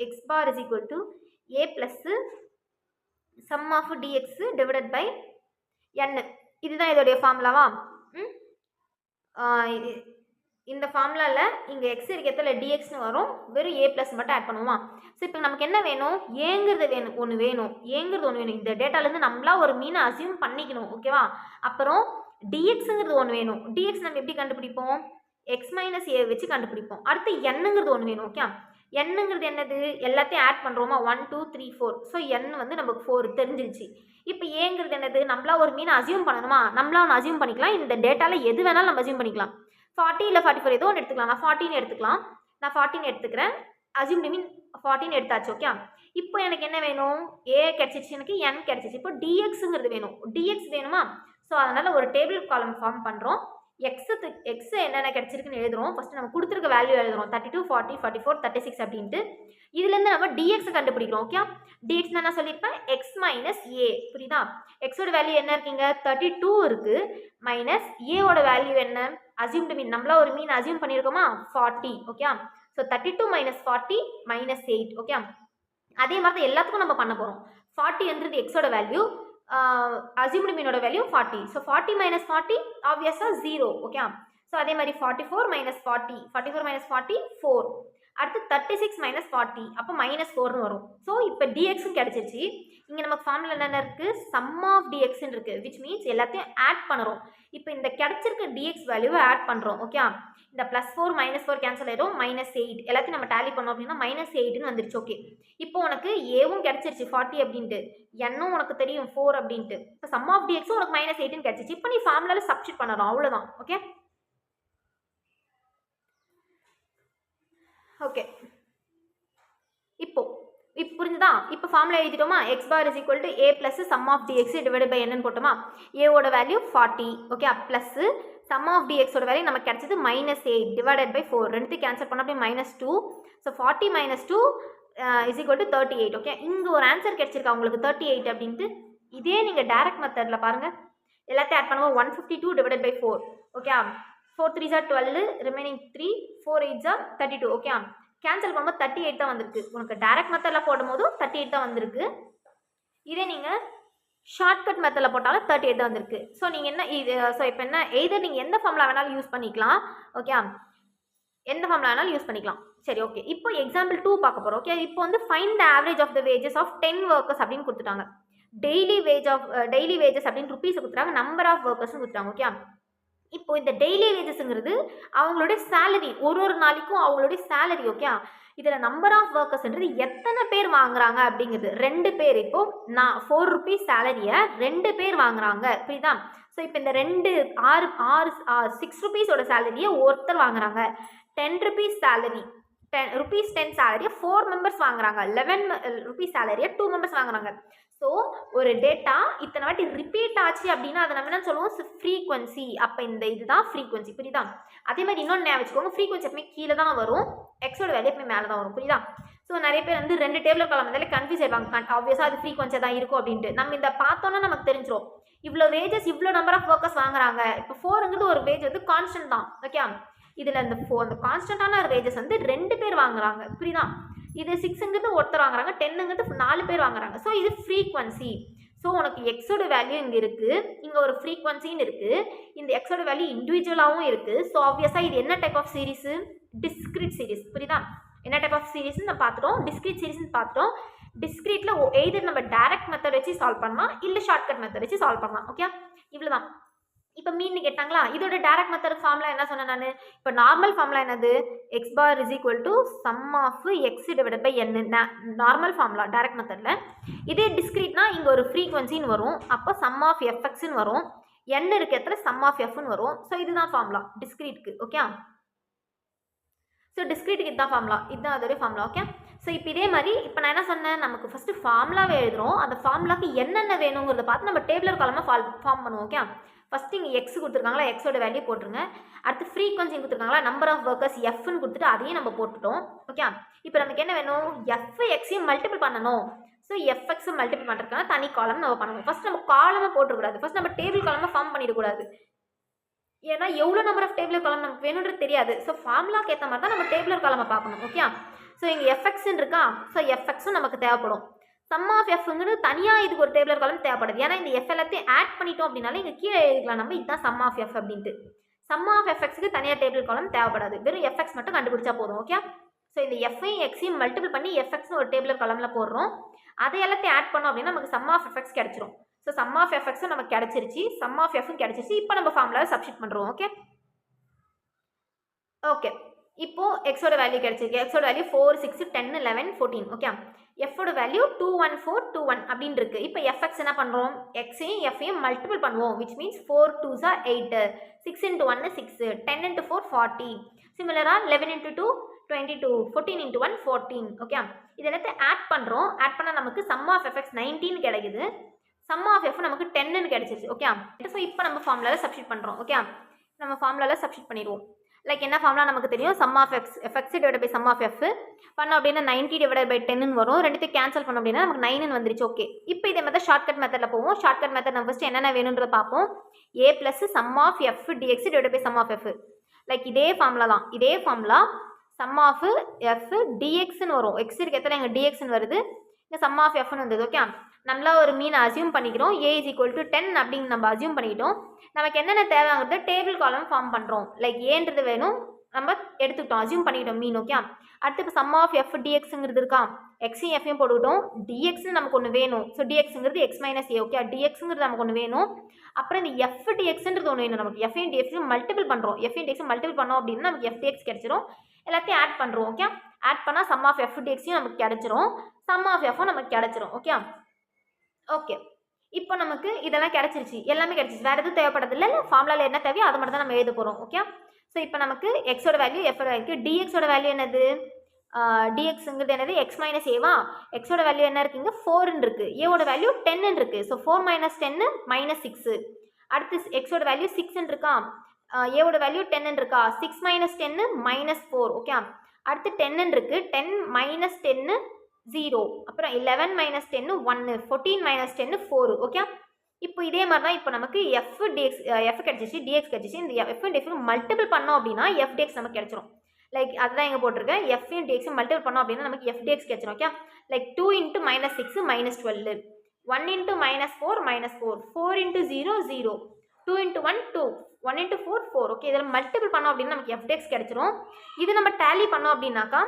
x bar is equal to a plus sum of dx divided by n. இதுதான் இதோடைய ஃபார்முலாவா. இந்த ஃபார்முலாவில் இங்கே எக்ஸ் இருக்கிறதுல டிஎக்ஸ்னு வரும், வெறும் ஏ ப்ளஸ் மட்டும் ஆட் பண்ணுவோமா. ஸோ இப்போ நமக்கு என்ன வேணும், ஏங்கிறது வேணும், ஒன்று வேணும், ஏங்கிறது ஒன்று வேணும். இந்த டேட்டாலேருந்து நம்மளா ஒரு மீனை அசியூம் பண்ணிக்கணும். ஓகேவா. அப்புறம் டிஎக்ஸுங்கிறது ஒன்று வேணும். டிஎக்ஸ் நம்ம எப்படி கண்டுபிடிப்போம், எக்ஸ் மைனஸ் ஏ வச்சு கண்டுபிடிப்போம். அடுத்து என்னங்கிறது ஒன்று வேணும். ஓகே, என்னங்கிறது என்னது, எல்லாத்தையும் ஆட் பண்ணுறோமா, 1 2 3 4. ஸோ என் வந்து நமக்கு 4 தெரிஞ்சிருச்சு. இப்போ ஏங்கிறது என்னது, நம்மளா ஒரு மீனை அசியூம் பண்ணணுமா, நம்மளா ஒன்று அசியூம் பண்ணிக்கலாம். இந்த டேட்டாவில் எது வேணாலும் நம்ம அசியூம் பண்ணிக்கலாம். 40 இல்லை 44 ஏதோ ஒன்று எடுத்துக்கலாம். நான் 14 எடுத்துக்கலாம். நான் 14 எடுத்துக்கிறேன். அசியூம் மீன் 14 எடுத்தாச்சு. ஓகே, இப்போ எனக்கு என்ன வேணும், ஏ கிடச்சிச்சு, எனக்கு என் கிடச்சிச்சு. இப்போ டிஎக்ஸுங்கிறது வேணும். டிஎக்ஸ் வேணுமா. ஸோ அதனால் ஒரு டேபிள் காலம் ஃபார்ம் பண்ணுறோம். எக்ஸ் என்னென்ன கிடச்சிருக்குன்னு எழுதுறோம். ஃபஸ்ட்டு நம்ம கொடுத்துருக்க வேல்யூ எழுதுறோம், 32 40 44 36 அப்படின்ட்டு. இதுலேருந்து நம்ம டிஎக்ஸை கண்டுபிடிக்கிறோம். ஓகே, டிஎக்ஸ் நான் சொல்லியிருப்பேன் எக்ஸ் மைனஸ் ஏ. புரியுதா. எக்ஸோட வேல்யூ என்ன இருக்குங்க, 32 இருக்குது. மைனஸ் ஏவோட வேல்யூ என்ன, அசியூம்டு மீன், நம்மளா ஒரு மீன் அசியூம் பண்ணியிருக்கோமா, 40. Okay, so 32 minus 40 minus 8. Okay, அதே மாதிரி தான் எல்லாத்துக்கும் நம்ம பண்ண போகிறோம். 40 எக்ஸோட வேல்யூ, அசியூம்டு மீனோட வேல்யூ 40. ஸோ 40 மைனஸ் 40 ஆப்வியஸாக 0. ஓகே, ஸோ அதே மாதிரி 44 மைனஸ் 40, 44 மைனஸ் 40 4. அடுத்து 36 மைனஸ் 40, அப்போ மைனஸ் 4னு வரும். ஸோ இப்போ டிஎக்ஸும் கிடச்சிருச்சு. இங்கே நமக்கு ஃபார்முலா என்னென்ன இருக்குது, சம் ஆஃப் டிஎக்ஸ்ன்னு இருக்குது, விச் மீன்ஸ் எல்லாத்தையும் ஆட் பண்ணுறோம். இப்போ இந்த கிடச்சிருக்க டிஎக்ஸ் வேல்யூவை ஆட் பண்ணுறோம். ஓகே, இந்த +4 -4 கேன்சல் ஆயிடும், -8 எல்லாத்தையும் நம்ம டேலி பண்ணோம் அப்படின்னா -8ன்னு வந்துருச்சு. ஓகே, இப்போ உனக்கு ஏவும் கிடச்சிருச்சு 40 அப்படின்ட்டு, என்னும் உனக்கு தெரியும் 4 அப்படின்ட்டு. இப்போ சம் ஆஃப் டிஎக்ஸும் உனக்கு -8ன்னு கிடச்சிச்சு. இப்போ நீ ஃபார்முலாவில் சப்ஸ்டிட் பண்ணணும், அவ்வளோதான். ஓகே ஓகே இப்போ புரிஞ்சுதா. இப்போ ஃபார்முலா எழுதிட்டோமா, x bar is equal to a plus sum of dx divide by என்னன்னு போட்டோமா. ஏவோட value 40. Okay, plus sum of டிஎக்ஸோட வேல்யூ நமக்கு கிடைச்சது -8 டிவைடட் பை 4. ரெண்டு கேன்சல் பண்ண அப்படியே -2. So 40 - 2 is equal to 38. Okay, இங்கே ஒரு ஆன்சர் கிடைச்சிருக்கா உங்களுக்கு 38 அப்படின்ட்டு. இதே நீங்கள் டைரக்ட் மெத்தடில் பாருங்கள், எல்லாத்தையும் ஆட் பண்ணுவோம். 152 divided by 4. Okay, 4 3s are 12, remaining 3, 4 8s are 32. Okay, cancel பண்ணும்போது 38 தான் வந்திருக்கு. உனக்கு டைரக்ட் மெத்தடில் போடும் போதும் 38 தான் வந்திருக்கு. இதே நீங்கள் ஷார்ட்கட் மெத்தடில் போட்டாலும் 38 தான் வந்திருக்கு. ஸோ நீங்கள் என்ன இது, ஸோ இப்போ என்ன, எய்தர் நீங்கள் எந்த ஃபார்முலா வேணாலும் யூஸ் பண்ணிக்கலாம். ஓகே, எந்த ஃபார்முலா வேணாலும் யூஸ் பண்ணிக்கலாம். சரி, ஓகே, இப்போ எக்ஸாம்பிள் 2 பார்க்க போகிறோம். ஓகே, இப்போ வந்து find the average of the wages of 10 workers அப்படின்னு கொடுத்துட்டாங்க. டெய்லி வேஜஸ் அப்படின்னு ருபீஸ் கொடுத்துட்டாங்க, நம்பர் ஆஃப் ஒர்க்கர்ஸ்னு கொடுத்துட்டாங்க. ஓகே, இப்போ இந்த டெய்லி வேஜஸ்ங்கிறது அவங்களுடைய சேலரி, ஒரு நாளைக்கும் அவங்களுடைய சேலரி. ஓகே, இதில் நம்பர் ஆஃப் ஒர்க்கர்ஸ்ன்றது எத்தனை பேர் வாங்குறாங்க அப்படிங்கிறது. 2 பேர். இப்போ நான் 4 ருபீஸ் சேலரியை 2 பேர் வாங்குறாங்க, புரியுதா. ஸோ இப்போ இந்த 6 ருபீஸோட சேலரியை ஒருத்தர் வாங்குறாங்க. 10 ருபீஸ் சேலரி, 10 சேலரியை 4 மெம்பர்ஸ் வாங்குறாங்க. 11 ருபீஸ் சேலரியை 2 மெம்பர்ஸ் வாங்குறாங்க. ஸோ ஒரு டேட்டா இத்தனை வாட்டி ரிப்பீட் ஆச்சு அப்படின்னா அதை நம்ம என்ன சொல்லுவோம், ஃப்ரீக்வன்சி. அப்போ இந்த இதுதான் ஃப்ரீக்வன்சி, புரியுதா. அதே மாதிரி இன்னொன்று ஞாபகம் வச்சுக்கோங்க, ஃப்ரீக்வன்சி எப்பவுமே கீழே தான் வரும், எக்ஸோட வேல்யூ எப்பவுமே மேலே தான் வரும், புரியுதா. ஸோ நிறைய பேர் வந்து 2 டேபிள் காலம் வந்தாலே கன்ஃபியூஸ் ஆயிடுவாங்க. ஆப்வியஸாக அது ஃப்ரீக்வன்சி தான் இருக்கும் அப்படின்ட்டு. நம்ம இந்த பார்த்தோன்னா நமக்கு தெரிஞ்சிடும், இவ்வளோ வேஜஸ் இவ்வளோ நம்பர் ஆஃப் ஒர்க்கர்ஸ் வாங்குறாங்க. இப்போ 4ங்கிறது ஒரு வேஜ் வந்து கான்ஸ்டன்ட் தான். ஓகே, இதில் அந்த கான்ஸ்டன்டான வேஜஸ் வந்து 2 பேர் வாங்குறாங்க, புரியுதா. இது 6ங்கிறது ஒருத்தர் வாங்குறாங்க, 10ங்கிறது 4 பேர் வாங்குறாங்க. ஸோ இது ஃப்ரீக்வன்சி. ஸோ உனக்கு எக்ஸோட வேல்யூ இங்கே இருக்குது, இங்கே ஒரு ஃப்ரீக்வன்சின்னு இருக்குது, இந்த எக்ஸோட வேல்யூ இண்டிவிஜுவலாகவும் இருக்குது. ஸோ ஆப்வியஸாக இது என்ன type of series, discrete series, புரியுதா. என்ன டைப் ஆஃப் சீரிஸ்ன்னு நம்ம பார்த்துட்டோம், டிஸ்கிரீட் சீரிஸ்ன்னு பார்த்துட்டோம். டிஸ்கிரீட்டில் எய்தர் நம்ம டைரக்ட் மெத்தட் வச்சு சால்வ் பண்ணலாம், இல்லை ஷார்ட்கட் மெத்தட் வச்சு சால்வ் பண்ணலாம். ஓகே, இவ்வளோதான். இப்போ மீன் கேட்டாங்களா, இதோட டைரக்ட் மெத்தட் ஃபார்முலா என்ன சொன்னேன் நான். இப்போ நார்மல் ஃபார்முலா என்னது, x bar is equal to sum of x divided by n, normal formula direct மெத்தடில். இதே டிஸ்கிரீட்னா இங்கே ஒரு ஃப்ரீக்வன்சின்னு வரும், அப்போ சம் ஆஃப் எஃப்எக்ஸ்ன்னு வரும், என் இருக்க இடத்துல சம் ஆஃப் எஃப்னு வரும். ஸோ இதுதான் ஃபார்முலா டிஸ்கிரீட்க்கு. ஓகே, ஸோ டிஸ்கிரீட்டுக்கு இதுதான் ஃபார்முலா, இதுதான் அதோடைய ஃபார்முலா. ஓகே, ஸோ இப்போ இதே மாதிரி இப்போ நான் என்ன சொன்னேன், நமக்கு ஃபஸ்ட்டு ஃபார்முலாவே எழுதுகிறோம், அந்த ஃபார்முலாக்கு என்னென்ன வேணுங்கிறத பார்த்து நம்ம டேபிளர் காலமாக ஃபார்ம் பண்ணுவோம். ஓகே, ஃபஸ்ட்டு இங்கே எக்ஸ் கொடுத்துருக்காங்களா, எக்ஸோட வேல்யூ போட்டுருங்க. அடுத்து ஃப்ரீக்வன்சி கொடுத்துருக்காங்களா, நம்பர் ஆஃப் ஒர்க்கர்ஸ் எஃப்னு கொடுத்துட்டு அதையும் நம்ம போட்டுட்டோம். ஓகே, இப்போ நமக்கு என்ன வேணும், எஃப் எக்ஸையும் மல்டிபிள் பண்ணணும். ஸோ எஃப்எக்ஸை மல்டிபிள் பண்ணுறதுக்கான தனி காலம் நம்ம பண்ணணும். ஃபஸ்ட் நம்ம காலமாக போட்டுக்கூடாது, ஃபஸ்ட் நம்ம டேபிள் காலமாக ஃபார்ம் பண்ணிடக்கூடாது. ஏன்னா எவ்வளோ நம்பர் ஆஃப் டேபிளர் காலம் நமக்கு வேணுன்றது தெரியாது. ஸோ ஃபார்முலாக்கு ஏற்ற மாதிரி தான் நம்ம டேபிளர் காலமை பார்க்கணும். ஓகே, ஸோ இங்கே எஃப்எக்ஸ்ன்னு இருக்கா, ஸோ எஃப்எக்ஸும் நமக்கு தேவைப்படும். சம் ஆஃப் எஃப்ங்கிறது தனியாக இதுக்கு ஒரு டேபிளர் காலம் தேவைப்படுது. ஏன்னா இந்த எஃப் எல்லாத்தையும் ஆட் பண்ணிட்டோம் அப்படின்னாலே இங்கே கீழே எழுதிக்கலாம் நம்ம இதுதான் சம் ஆஃப் எஃப் அப்படின்ட்டு. சம் ஆஃப் எஃப்எக்ஸுக்கு தனியாக டேபிள் காலம் தேவைப்படாது, வெறும் எஃப்எக்ஸ் மட்டும் கண்டுபிடிச்சா போதும். ஓகே, ஸோ இந்த எஃப்ஐயும் எக்ஸையும் மல்டிபிள் பண்ணி எஃப்எக்ஸ்னு ஒரு டேபிளர் காலமில் போடுறோம். அதை எல்லாத்தையும் ஆட் பண்ணோம் அப்படின்னா நமக்கு சம் ஆஃப் எஃப்எக்ஸ் கிடச்சிரும். ஸோ சம் ஆஃப் எஃப்எக்ஸும் நமக்கு கிடச்சிருச்சு, சம் ஆஃப் எஃப்பும் கிடச்சிருச்சு. இப்போ நம்ம ஃபார்முலாவை சப்ஸ்டிட் பண்ணுறோம். ஓகே ஓகே இப்போ எக்ஸோட வேல்யூ கிடைச்சிருக்கு. எக்ஸோட வேல்யூ 4 6 10 11 14. ஓகே, எஃபோட வேல்யூ 2 1 4 2 1 அப்படின்னு இருக்கு. இப்போ எஃப்எக்ஸ் என்ன பண்ணுறோம், எக்ஸையும் எஃப்ஐயும் மல்டிபிள் பண்ணுவோம். Which means 4 2s are 8, 6 into 1 is 6, 10 into 4 40. சிமிலராக 11 into 2 22, 14 into 1 14. Okay, இது எல்லாத்தையும் ஆட் பண்ணுறோம். ஆட் பண்ணால் நமக்கு சம் ஆஃப் எஃப்எக்ஸ் 19 கிடைக்குது. சம் ஆஃப் எஃப் நமக்கு 10ன்னு கிடைச்சிருச்சு. ஓகே, ஸோ இப்போ நம்ம ஃபார்முலாவில் சப்ஸ்டிட் பண்ணுறோம். ஓகே, நம்ம ஃபார்முலாவில் சப்ஸ்டிட் பண்ணிடுவோம். லைக் என்ன ஃபார்முலா நமக்கு தெரியும், sum of f x divide by sum of f பண்ணோம் அப்படின்னா 90 டிவைட் பை 10ன்னு வரும். ரெண்டுத்தையும் கேன்சல் பண்ணோம் அப்படின்னா நமக்கு 9ன்னு வந்துருச்சு. ஓகே, இப்போ இதே மாதிரி ஷார்ட்கட் மெத்தடில் போவோம். ஷார்ட்கட் மெத்தட் நம்ம ஃபஸ்ட்டு என்னென்ன வேணுன்றத பார்ப்போம். A plus sum of f dx divide by sum of f. Like இதே ஃபார்முலா தான், இதே ஃபார்முலா சம் ஆஃப் எஃப் டிஎக்ஸ்ன்னு வரும். எக்ஸ் இருக்கு எத்தனை எங்கள் டிஎக்ஸ்ன்னு வருது, இந்த சம் ஆஃப் எஃப்னு வந்தது. ஓகே, நம்மளா ஒரு மீன் அசியூம் பண்ணிக்கிறோம். ஏ இஸ் ஈக்குவல் டு 10 அப்படின்னு நம்ம அசியூம் பண்ணிக்கிட்டோம். நமக்கு என்னென்ன தேவைங்கிறது டேபிள் காலம் ஃபார்ம் பண்ணுறோம். லைக் ஏன்றது வேணும் நம்ம எடுத்துக்கிட்டோம், அசியூம் பண்ணிக்கிட்டோம் மீன். ஓகே, அடுத்து இப்போ சம் ஆஃப் எஃப் டிஎக்ஸுங்கிறது இருக்கா, எக்ஸையும் எஃப்ஐயும் போட்டுக்கிட்டோம். டிஎக்ஸ்னு நமக்கு ஒன்று வேணும். ஸோ டிஎக்ஸுங்கிறது எக்ஸ் மைனஸ் ஏ. ஓகே, டிஎக்ஸுங்கிறது நமக்கு ஒன்று வேணும். அப்புறம் இந்த எஃப் டிஎக்ஸ்ன்றது ஒன்று வேணும் நமக்கு. எஃப்ஐயும் டிஎக்ஸையும் மல்டிபிள் பண்ணுறோம். எஃப்ஐயும் டிஎக்ஸும் மல்டிபிள் பண்ணோம் அப்படின்னா நமக்கு எஃப் டிஎக்ஸ் கிடச்சிரும். எல்லாத்தையும் ஆட் பண்ணுறோம். ஓகே, ஆட் பண்ணால் சம் ஆஃப் எஃப் டிஎக்ஸையும் நமக்கு கிடச்சிரும், சம் ஆஃப் எஃப்பும் நமக்கு கிடச்சிரும். ஓகே ஓகே இப்போ நமக்கு இதெல்லாம் கிடச்சிருச்சு, எல்லாமே கிடச்சிச்சு. வேறு எதுவும் தேவைப்படுறதில்ல. ஃபார்முலாவில் என்ன தேவையோ அதை மட்டும் தான் நம்ம எழுத போகிறோம். ஓகே, ஸோ இப்போ நமக்கு எக்ஸோட வேல்யூ எஃபோட வேல்யூ, டிஎக்ஸோட வேல்யூ என்னது, டிஎக்ஸுங்கிறது என்னது எக்ஸ் மைனஸ் ஏவா. எக்ஸோட வேல்யூ என்ன இருக்குங்க 4ன்னு இருக்குது. ஏவோட வேல்யூ 10ன்னு இருக்குது. ஸோ 4 - 10 -6. அடுத்து எக்ஸோட வேல்யூ 6ன்னு இருக்கா, ஏவோட வேல்யூ 10ன்னு இருக்கா, 6 - 10 -4. ஓகே, அடுத்து 10ன்னு இருக்குது. 10 - 10 0. அப்புறம் 11 - 10 1, 14 - 10 4. ஓகே, இப்போ இதே மாதிரி தான் இப்போ நமக்கு எஃப் டிஎக்ஸ் எஃப் கிடச்சிச்சு, டிஎக்ஸ் கிடச்சிச்சு. இந்த எஃப் டிஎக்ஸ் மல்டிபிள் பண்ணோம் அப்படின்னா எஃப் டிஎக்ஸ் நமக்கு கிடச்சிரும். லைக் அதுதான் எங்கே போட்டிருக்கேன், எஃப்ஐயும் டிஎக்ஸும் மல்டிபிள் பண்ணோம் அப்படின்னா நமக்கு எஃப் டிஎக்ஸ் கிடச்சிரும். Okay, like 2 × -6 -12, 1 × -4 -4, 4 × 0 0, 2 × 1 2, 1 × 4 4. ஓகே, இதில் மல்டிபிள் பண்ணோம் அப்படின்னா நமக்கு எஃப் டிஎக்ஸ் கிடச்சிரும். இது நம்ம டேலி பண்ணோம் அப்படின்னாக்கா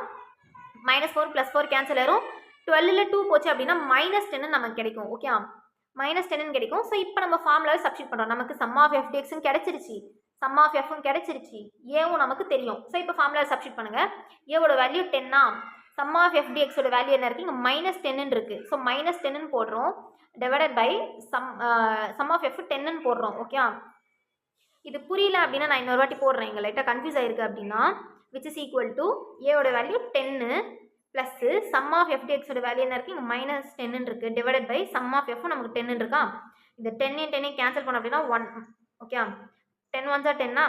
-4 + 4 கேன்சல் ஆயிரும். 12ல் 2 போச்சு அப்படின்னா -10 நமக்கு கிடைக்கும். ஓகே, -10 கிடைக்கும். ஸோ இப்போ நம்ம ஃபார்முலாவை சப்ஸ்டிட் பண்ணுறோம். நமக்கு சம் ஆஃப் எஃப் டிஎக்ஸும் கிடச்சிருச்சு, சம் ஆஃப் எஃப்பும் கிடச்சிருச்சு, ஏவும் நமக்கு தெரியும். ஸோ இப்போ ஃபார்முலாவை சப்ஸ்டிட் பண்ணுங்கள். ஏவோட வேல்யூ 10, சம் ஆஃப் எஃப் டிஎக்ஸோட வேல்யூ என்ன இருக்குது, இங்கே -10 இருக்குது. ஸோ -10 போடுறோம், divided by sum of f 10 போடுறோம். ஓகே, இது புரியல அப்படின்னா நான் இன்னொரு வாட்டி போடுறேன், இங்கே லைட்டாக கன்ஃபியூஸ் ஆயிருக்கு அப்படின்னா. விச் இஸ் ஈக்குவல் டு ஏவோட value 10 plus sum of f டிஎக்ஸோட வேல்யூ என்ன இருக்குது, இங்கே -10 இருக்குது, divided by sum of f நமக்கு 10 இருக்கா. இந்த 10 10 கேன்சல் பண்ணோம் அப்படின்னா 1. Okay, 10 1s are 10,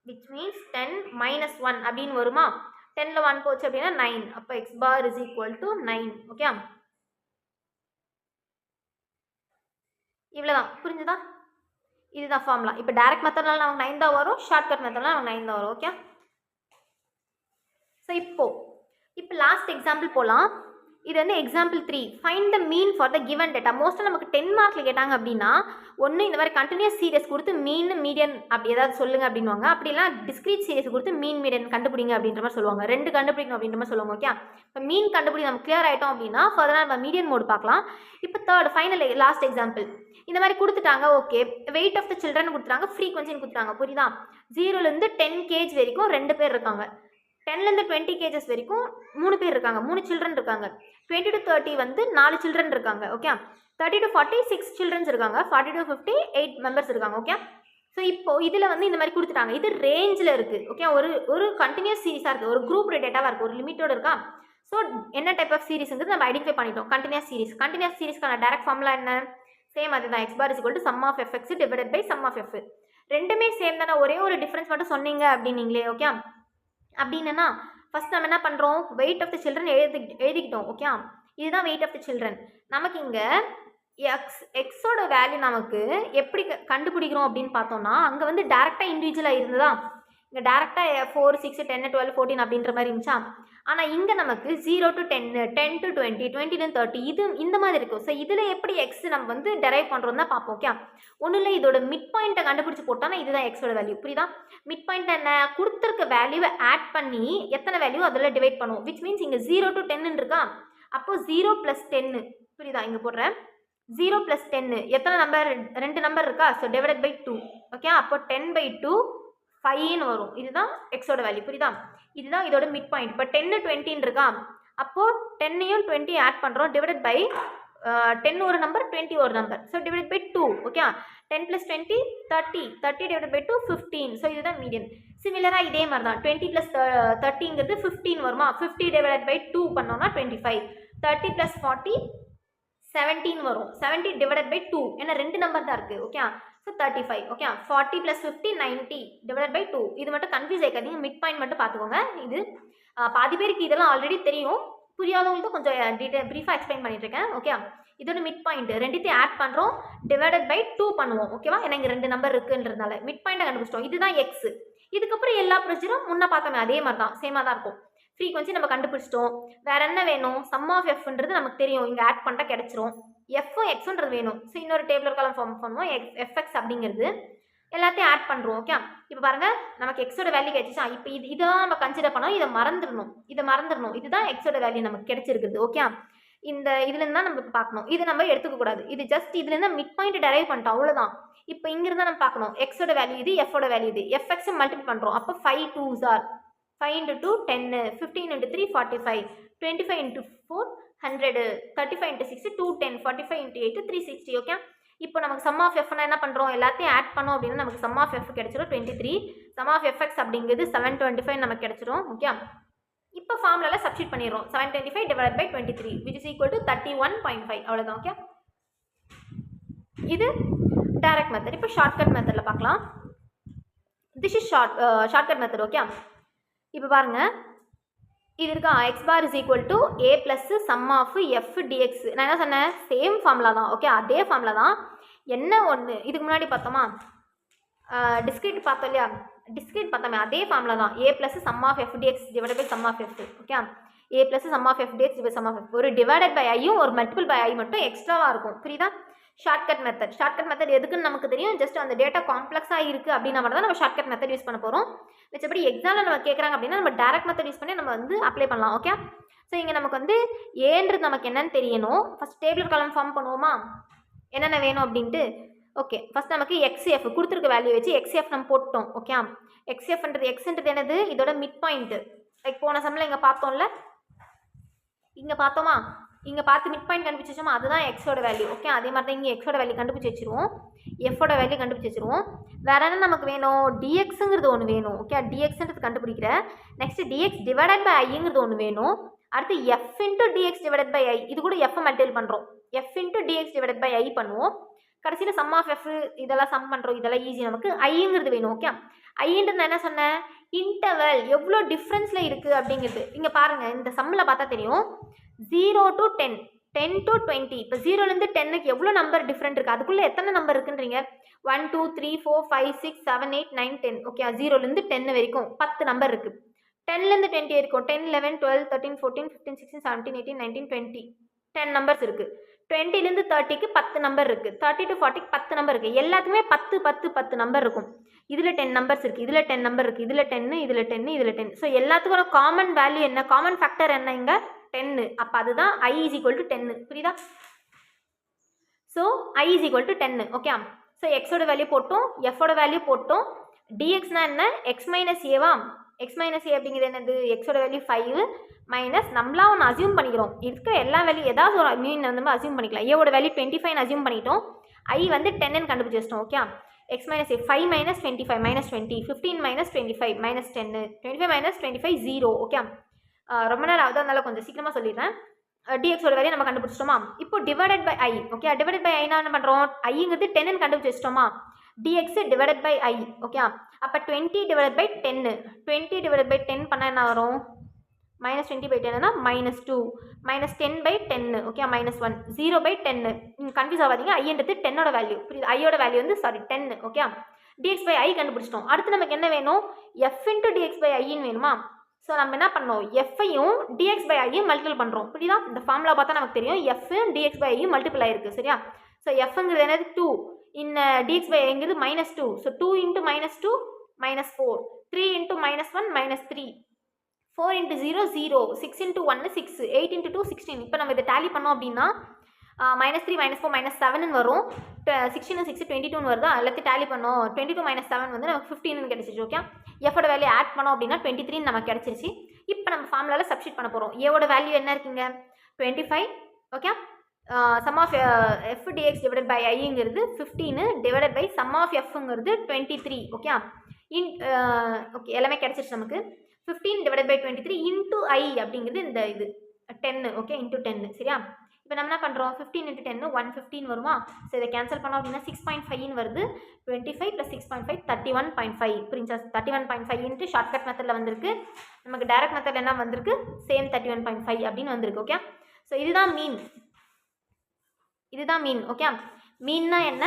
which means 10 - 1 அப்படின்னு வருமா. 10ல் 1 போச்சு அப்படின்னா 9. அப்போ x bar is equal to 9. Okay, இவ்வளோதான், புரிஞ்சுதா. இதுதான் ஃபார்முலா. இப்போ டைரக்ட் மெத்தட்னால நமக்கு 9 தான் வரும், ஷார்ட்கட் மெத்தட்னால நமக்கு 9 தான் வரும். ஓகே, ஸோ இப்போ லாஸ்ட் எக்ஸாம்பிள் போகலாம். இது வந்து example 3. Find the mean for the given data. மோஸ்ட்டாக நமக்கு 10 மார்க்கில் கேட்டாங்க அப்படின்னா ஒன்று இந்த மாதிரி கண்டினியூஸ் சீரியஸ் கொடுத்து மீன் மீடியன் அப்படி ஏதாவது சொல்லுங்கள் அப்படின்வாங்க. அப்படிலாம் டிஸ்க்ரீட் சீரியஸ் கொடுத்து மீன் மீடியன் கண்டுபிடிங்க அப்படின்ற மாதிரி சொல்லுவாங்க. 2 கண்டுபிடிக்கணும் அப்படின்ற மாதிரி சொல்லுவாங்க. ஓகே, இப்போ மீன் கண்டுபிடி நம்ம கிளியர் ஆகிட்டோம் அப்படின்னா ஃபர்தராக நம்ம மீடியன் மோடு பார்க்கலாம். இப்போ தேர்ட் ஃபைனல் லாஸ்ட் எக்ஸாம்பிள். இந்த மாதிரி கொடுத்துட்டாங்க. Okay, weight of the children கொடுத்துட்டாங்க, ஃப்ரீக்வன்சின்னு கொடுத்துட்டாங்க. புரியுதா. 0லேருந்து 10 kg வரைக்கும் 2 பேர் இருக்காங்க. 10லேருந்து 20 kgs வரைக்கும் 3 பேர் இருக்காங்க, 3 சில்ட்ரன் இருக்காங்க. 20 to 30 வந்து 4 சில்ட்ரன் இருக்காங்க. ஓகே, 30 to 40 6 சில்ட்ரன்ஸ் இருக்காங்க. 40 to 50 8 மெம்பர்ஸ் இருக்காங்க. ஓகே, ஸோ இப்போ இதில் வந்து இந்த மாதிரி கொடுத்துட்டாங்க. இது ரேஞ்சில் இருக்குது. ஓகே, ஒரு கண்டினியூஸ் சீரிஸாக இருக்குது, ஒரு குரூப் டேட்டாவாக இருக்குது, ஒரு லிமிட்டோடு இருக்கா. ஸோ என்ன டைப் ஆஃப் சீரிஸ்ங்கிறது நம்ம ஐடென்டிஃபை பண்ணிட்டோம். கண்டினியூஸ் சீரிஸ்க்கான டேரக்ட் ஃபார்முலா என்ன, சேம் அதுதான். X bar is equal to sum of FX divided by sum of f. ரெண்டுமே சேம் தானே, ஒரே ஒரு டிஃப்ரென்ஸ் மட்டும் சொன்னீங்க அப்படின்னீங்களே. ஓகே, அப்படின்னா ஃபஸ்ட் நம்ம என்ன பண்ணுறோம், வெயிட் ஆஃப் த சில்ட்ரன் எழுதிக்கிட்டோம். ஓகே, இதுதான் வெயிட் ஆஃப் த சில்ட்ரன். நமக்கு இங்கே எக்ஸோட வேல்யூ நமக்கு எப்படி கண்டுபிடிக்கிறோம் அப்படின்னு பார்த்தோம்னா, அங்கே வந்து டேரெக்டாக இண்டிவிஜுவலாக இருந்ததா, இங்கே டேரெக்டாக 4 6 10 12 14 அப்படின்ற மாதிரி இருந்துச்சா. ஆனால் இங்கே நமக்கு 0 to 10 10 to 20 20 to 30 இது இந்த மாதிரி இருக்கும். ஸோ இதில் எப்படி எக்ஸ் நம்ம வந்து டெரைவ் பண்ணுறோம் தான் பார்ப்போம். ஓகே, ஒன்றும் இல்லை, இதோட மிட் பாயிண்ட்டை கண்டுபிடிச்சி போட்டோன்னா இதுதான் எக்ஸோட வேல்யூ. புரியுதா? மிட் பாயிண்ட் என்ன, கொடுத்துருக்க வேல்யூவை ஆட் பண்ணி எத்தனை வேல்யூ அதில் டிவைட் பண்ணுவோம். விச் மீன்ஸ் இங்கே 0 to 10 இருக்கா, அப்போது 0 + 10. புரியுதா? இங்கே போடுறேன் 0 + 10 எத்தனை நம்பர், 2 நம்பர் இருக்கா. So divided by 2. ஓகே, அப்போ 10/2 5ன்னு வரும். இதுதான் எக்ஸோட வேல்யூ. புரியுதா? இதுதான் இதோட மிட் பாயிண்ட். இப்போ 10 20 இருக்கா, அப்போது 10ஐயும் 20 ஆட் பண்ணுறோம். டிவைடட் பை 10 ஒரு நம்பர், 20 ஒரு number. So divide by 2. Okay, 10 + 20 30 30 divide by 2 15. So இதுதான் மீடியன். சிமிலராக இதே மாதிரி தான் 20 + 30ங்கிறது 15 வருமா. 50 டிவைட் பை 2 பண்ணோம்னா 25. 30 + 40 17 வரும். 70 டிவைடட் பை 2, ஏன்னா 2 நம்பர் தான் இருக்குது. Okay, so 35. Okay, 40 + 50 90 divided by 2. இது மட்டும் கன்ஃபியூஸ் ஆகிக்காதீங்க, மிட் பாயிண்ட் மட்டும் பார்த்துக்கோங்க. இது பாதி பேருக்கு இதெல்லாம் ஆல்ரெடி தெரியும், புரியாதவங்களுக்கு கொஞ்சம் ப்ரீஃபாக எக்ஸ்பிளைன் பண்ணிட்டுருக்கேன். ஓகே, இதோட மிட் பாயிண்ட் ரெண்டுத்தையும் ஆட் பண்ணுறோம், டிவைடட் பை 2 பண்ணுவோம். ஓகேவா? ஏன்னா இங்கே 2 நம்பர் இருக்குன்றதுனால மிட் பாயிண்ட்டை கண்டுபிடிச்சிட்டோம். இதுதான் எக்ஸ். இதுக்கப்புறம் எல்லா ப்ரொசீஜரும் முன்னே பார்த்தோமே அதே மாதிரி தான், சேமாக தான் இருக்கும். ஃப்ரீக்வன்சி நம்ம கண்டுபிடிச்சிட்டோம். வேறு என்ன வேணும், சம் ஆஃப் எஃப்ன்றது நமக்கு தெரியும், இங்கே ஆட் பண்ணிட்டா கிடச்சிரும். எஃப்பும் எக்ஸுன்றது வேணும். ஸோ இன்னொரு டேபிளர் காலம் ஃபார்ம் பண்ணுவோம். எஃப்எக்ஸ் அப்படிங்கிறது எல்லாத்தையும் ஆட் பண்ணுறோம். ஓகே, இப்போ பாருங்கள், நமக்கு எக்ஸோட வேல்யூ கிடைச்சிச்சா. இப்போ இதான் நம்ம கன்சிடர் பண்ணோம், இதை மறந்துடணும். இதுதான் எக்ஸோட வேல்யூ நமக்கு கிடைச்சிருக்குது. ஓகே, இதுலேருந்து தான் நம்ம பார்க்கணும். இது நம்ம எடுத்துக்கக்கூடாது. இது ஜஸ்ட் இதுலேருந்து மிட் பாயிண்ட் டெரைவ் பண்ணிட்டோம், அவ்வளோதான். இப்போ இங்கிருந்து நம்ம பார்க்கணும் எக்ஸோட வேல்யூ இது, எஃபோட வேல்யூ இது. எஃப்எக்ஸை மல்டிபிள் பண்ணுறோம். அப்போ 5 2s are 5 × 2 10, 15 × 3 45, 25 × 4 100, 35 × 6 210, 45 × 8 360. ஓகே, இப்போ நமக்கு சம் ஆஃப் எஃப்னா என்ன பண்ணுறோம், எல்லாத்தையும் ஆட் பண்ணோம் அப்படின்னா நமக்கு சம் ஆஃப் எஃப் கிடைச்சிரும் 23. சம் ஆஃப் எஃப்எக்ஸ் அப்படிங்கிறது 725 நமக்கு கிடைச்சிரும். ஓகே, இப்போ ஃபார்முலாவில் சப்ஸ்டிட் பண்ணிடுறோம். 725 divide by 23 which is equal to 31.5. அவ்வளோதான். ஓகே, இது டைரக்ட் மெத்தட். இப்போ ஷார்ட்கட் மெத்தடில் பார்க்கலாம். This is shortcut method. Okay, இப்போ பாருங்கள், இது இருக்கா, x bar is equal to a plus sum of f dx. நான் என்ன சொன்னேன், சேம் ஃபார்முலா தான். ஓகே, அதே ஃபார்முலா தான். என்ன ஒன்று இதுக்கு முன்னாடி பார்த்தோமா, டிஸ்கிரீட் பார்த்தோம் இல்லையா, டிஸ்கிரீட் பார்த்தோமே அதே ஃபார்முலா தான். a plus sum of f dx divided by sum of f. Okay, a plus sum of f dx divided by sum of f. ஒரு டிவைடட் பை ஐயும் ஒரு மல்டிபிள் பை ஐ மட்டும் எக்ஸ்ட்ராவாக இருக்கும். புரியுதா? ஷார்ட்கட் மெத்தட் எதுக்குன்னு நமக்கு தெரியும். ஜஸ்ட் அந்த டேட்டா காம்ப்ளெக்ஸாக இருக்குது அப்படின்னா மட்டும் தான் நம்ம ஷார்ட்கட் மெத்தட் யூஸ் பண்ண போகிறோம். மிச்சபடி எக்ஸாமில் நம்ம கேட்குறாங்க அப்படின்னா நம்ம டேரக்ட் மெத்தட் யூஸ் பண்ணி நம்ம வந்து அப்ளை பண்ணலாம். ஓகே, ஸோ இங்கே நமக்கு வந்து ஏன்றது நமக்கு என்னன்னு தெரியணும். ஃபஸ்ட் டேபிள் காலம் ஃபார்ம் பண்ணுவோமா, என்னென்ன வேணும் அப்படின்ட்டு. ஓகே, ஃபஸ்ட் நமக்கு எக்ஸ்எஃப் கொடுத்துருக்க வேல்யூ வச்சு எக்ஸ்எஃப் நம்ம போட்டோம். ஓகே, எக்ஸ்ன்றது என்னது, இதோட மிட் பாயிண்ட்டு. லைக் போன சம்மில் இங்கே பார்த்தோம்ல, இங்கே பார்த்தோமா, இங்கே பார்த்து மிட் பாயிண்ட் கண்டுபிடிச்சி வச்சோமா, அதுதான் எக்ஸோட வேல்யூ. ஓகே, அதே மாதிரி தான் இங்கே எக்ஸோட வேல்யூ கண்டுபிடிச்சி வச்சுருவோம், எஃபோட வேல்யூ கண்டுபிடிச்சி வச்சுருவோம். வேறு என்ன நமக்கு வேணும், டிஎக்ஸுங்கிறது ஒன்று வேணும். ஓகே, டிஎக்ஸ்ன்றது கண்டுபிடிக்கிறேன். நெக்ஸ்ட் டிஎக்ஸ் டிவைடட் பை ஐங்கிறது ஒன்று வேணும். அடுத்து f into dx divided by i, இது கூட எஃப் மல்டிபிள் பண்ணுறோம். F into dx divided by i பண்ணுவோம். கடைசியில் சம் ஆஃப் எஃப் இதெல்லாம் சம் பண்ணுறோம். இதெல்லாம் ஈஸி. நமக்கு ஐங்கிறது வேணும். ஓகே, ஐன்றது நான் என்ன சொன்னேன், இன்டர்வல் எவ்வளோ டிஃப்ரென்ஸில் இருக்குது அப்படிங்கிறது. இங்கே பாருங்கள், இந்த சம்மில் பார்த்தா தெரியும். 0 to 10, 10 to 20. இப்போ 0லேருந்து 10க்கு எவ்வளோ நம்பர் டிஃப்ரெண்ட் இருக்குது, அதுக்குள்ளே எத்தனை நம்பர் இருக்குன்றீங்க. 1 2 3 4 5 6 7 8 9 10. ஓகே, 0லேருந்து 10 வரைக்கும் 10 நம்பர் இருக்குது. 10லேருந்து 20 வரைக்கும் 10 11 12 13 14 15 16 17 18 19 20 10 நம்பர்ஸ் இருக்குது. 20லேருந்து 30க்கு 10 நம்பர் இருக்குது. 30 to 40க்கு 10 நம்பர் இருக்குது. எல்லாத்துக்குமே 10 10 10 நம்பர் இருக்கும். இதில் 10 நம்பர்ஸ் இருக்குது, இதில் 10 நம்பர் இருக்குது, இதில் 10 இதில் 10 இதில் 10. ஸோ எல்லாத்துக்கும் காமன் வேல்யூ என்ன, காமன் ஃபேக்டர் என்ன, இங்கே 10. அப்போ அதுதான் i is equal to 10. புரியுதா? So i is equal to 10. Okay, so எக்ஸோட வேல்யூ போட்டோம், எஃபோட வேல்யூ போட்டோம். டிஎக்ஸ்னா என்ன, எக்ஸ் மைனஸ் ஏவா. எக்ஸ் மைனஸ் ஏ அப்படிங்கிறது என்னது, எக்ஸோட வேல்யூ 5 மைனஸ் நம்மளாம் ஒன்று அசியூம் பண்ணிக்கிறோம். இருக்கிற எல்லா வேல்யூ ஏதாவது ஒரு மீன் வந்து அசியூம் பண்ணிக்கலாம். ஏவோட வேல்யூ 25 அசியூம் பண்ணிட்டோம். ஐ வந்து 10ன்னு கண்டுபிடிச்சி வச்சிட்டோம். ஓகே, எக்ஸ் மைனஸ் ஏ 5 minus 25 minus 20, 15 minus 25 minus 10, 25 minus 25 0. Okay, ரொம்ப நேரம் ஆகுது, அதனால கொஞ்சம் சீக்கிரமாக சொல்லிடுறேன். டிஎக்ஸோட வேல்யூ நம்ம கண்டுபிடிச்சிட்டோமா. இப்போ divided by i. Okay, divided by ஐனா என்ன பண்ணுறோம், ஐங்கிறது 10ன்னு கண்டுபிடிச்சி வச்சிட்டோமா. Dx divided by i. Okay, அப்போ 20 டிவைடட் பை 10. 20 டிவைடட் பை 10 பண்ணால் என்ன வரும், -20/10 -2 -10/10 ஓகே -1 0/10 கன்ஃபியூஸ் ஆகாதீங்க ஐன்றது 10ஓட வேல்யூ புரியுது ஐயோட வேல்யூ வந்து சாரி 10 ஓகே dx/i கண்டுபிடிச்சிட்டோம் அடுத்து நமக்கு என்ன வேணும் f × dx/iன்னு வேணுமா ஸோ நம்ம என்ன பண்ணோம் எஃப்ஐயும் dx/iயும் மல்டிபிள் பண்ணுறோம் புரியுதா இந்த ஃபார்முலா பார்த்தா நமக்கு தெரியும் எஃப் dx/iயும் மல்டிபிள் ஆயிருக்கு சரியா ஸோ எஃப்ங்கிறது என்னது 2 இன் dx/iங்கிறது -2 ஸோ 2 × -2 -4 3 × -1 -3 4 × 0 0 6 × 1 6 8 × 2 16 இப்போ நம்ம இதை டேலி பண்ணோம் அப்படின்னா -3 -4 -7 வரும் 16 6 22 வருதா எல்லாத்தையும் டேலி பண்ணோம் 22 -7 வந்து நமக்கு 15 கிடைச்சிச்சு ஓகே எஃபோட வேல்யூ ஆட் பண்ணோம் அப்படின்னா 23 நமக்கு கிடைச்சிருச்சு இப்போ நம்ம ஃபார்முலாவில் சப்ஸ்டிட் பண்ண போகிறோம் ஏவோட வேல்யூ என்ன இருக்குங்க 25 okay sum of f dx divided by ஐங்கிறது 15 டிவைடட் பை சம் ஆஃப் எஃப்ங்கிறது 23 ஓகே ஓகே எல்லாமே கிடைச்சிருச்சு நமக்கு 15 டிவைடட் பை 23 இன்டூ ஐ அப்படிங்கிறது இந்த இது 10 ஓகே இன்டூ 10 சரியா இப்போ நம்ம என்ன பண்ணுறோம் 15 × 10 115 வருமா ஸோ இதை கேன்சல் பண்ணோம் அப்படின்னா 6.5 வருது 25 + 6.5 31.5 புரிஞ்சா 31.5 ஷார்ட்கட் மெத்தடில் வந்திருக்கு நமக்கு டைரக்ட் மெத்தடில் என்ன வந்திருக்கு சேம் 31.5 அப்படின்னு வந்திருக்கு ஓகே ஸோ இதுதான் மீன் ஓகே மீன்னா என்ன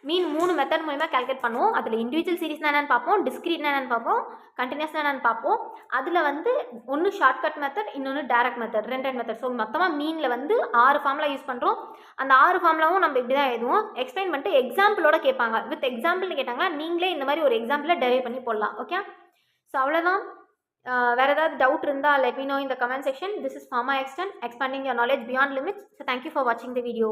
மீன் 3 மெத்தட் மூலமா கால்குலேட் பண்ணுவோம் அதில் இண்டிவிஜுவல் சீரிஸ்னா என்னன்னு பார்ப்போம் டிஸ்கிரீட்னா என்னன்னு பார்ப்போம் கண்டினியூஸ்னா என்னன்னு பார்ப்போம் அதில் வந்து ஒன்று ஷார்ட்கட் மெத்தட் இன்னொன்று டைரக்ட் மெத்தட் ரெண்டு மெத்தட் ஸோ மொத்தமாக மீனில் வந்து 6 ஃபார்முலா யூஸ் பண்ணுறோம் அந்த 6 ஃபார்முலாவும் நம்ம இப்படி தான் எழுதுவோம் எக்ஸ்பிளைன் பண்ணிட்டு எக்ஸாம்பிளோட கேட்பாங்க வித் எக்ஸாம்பிள்னு கேட்டாங்கன்னா நீங்களே இந்த மாதிரி ஒரு எக்ஸாம்பிளை டெரைவ் பண்ணி போடலாம் ஓகே ஸோ அவ்வளோதான் வேறு ஏதாவது டவுட் இருந்தால் let me know in the comment section. This is Pharma Extend, expanding your knowledge beyond limits. So thank you for watching the video.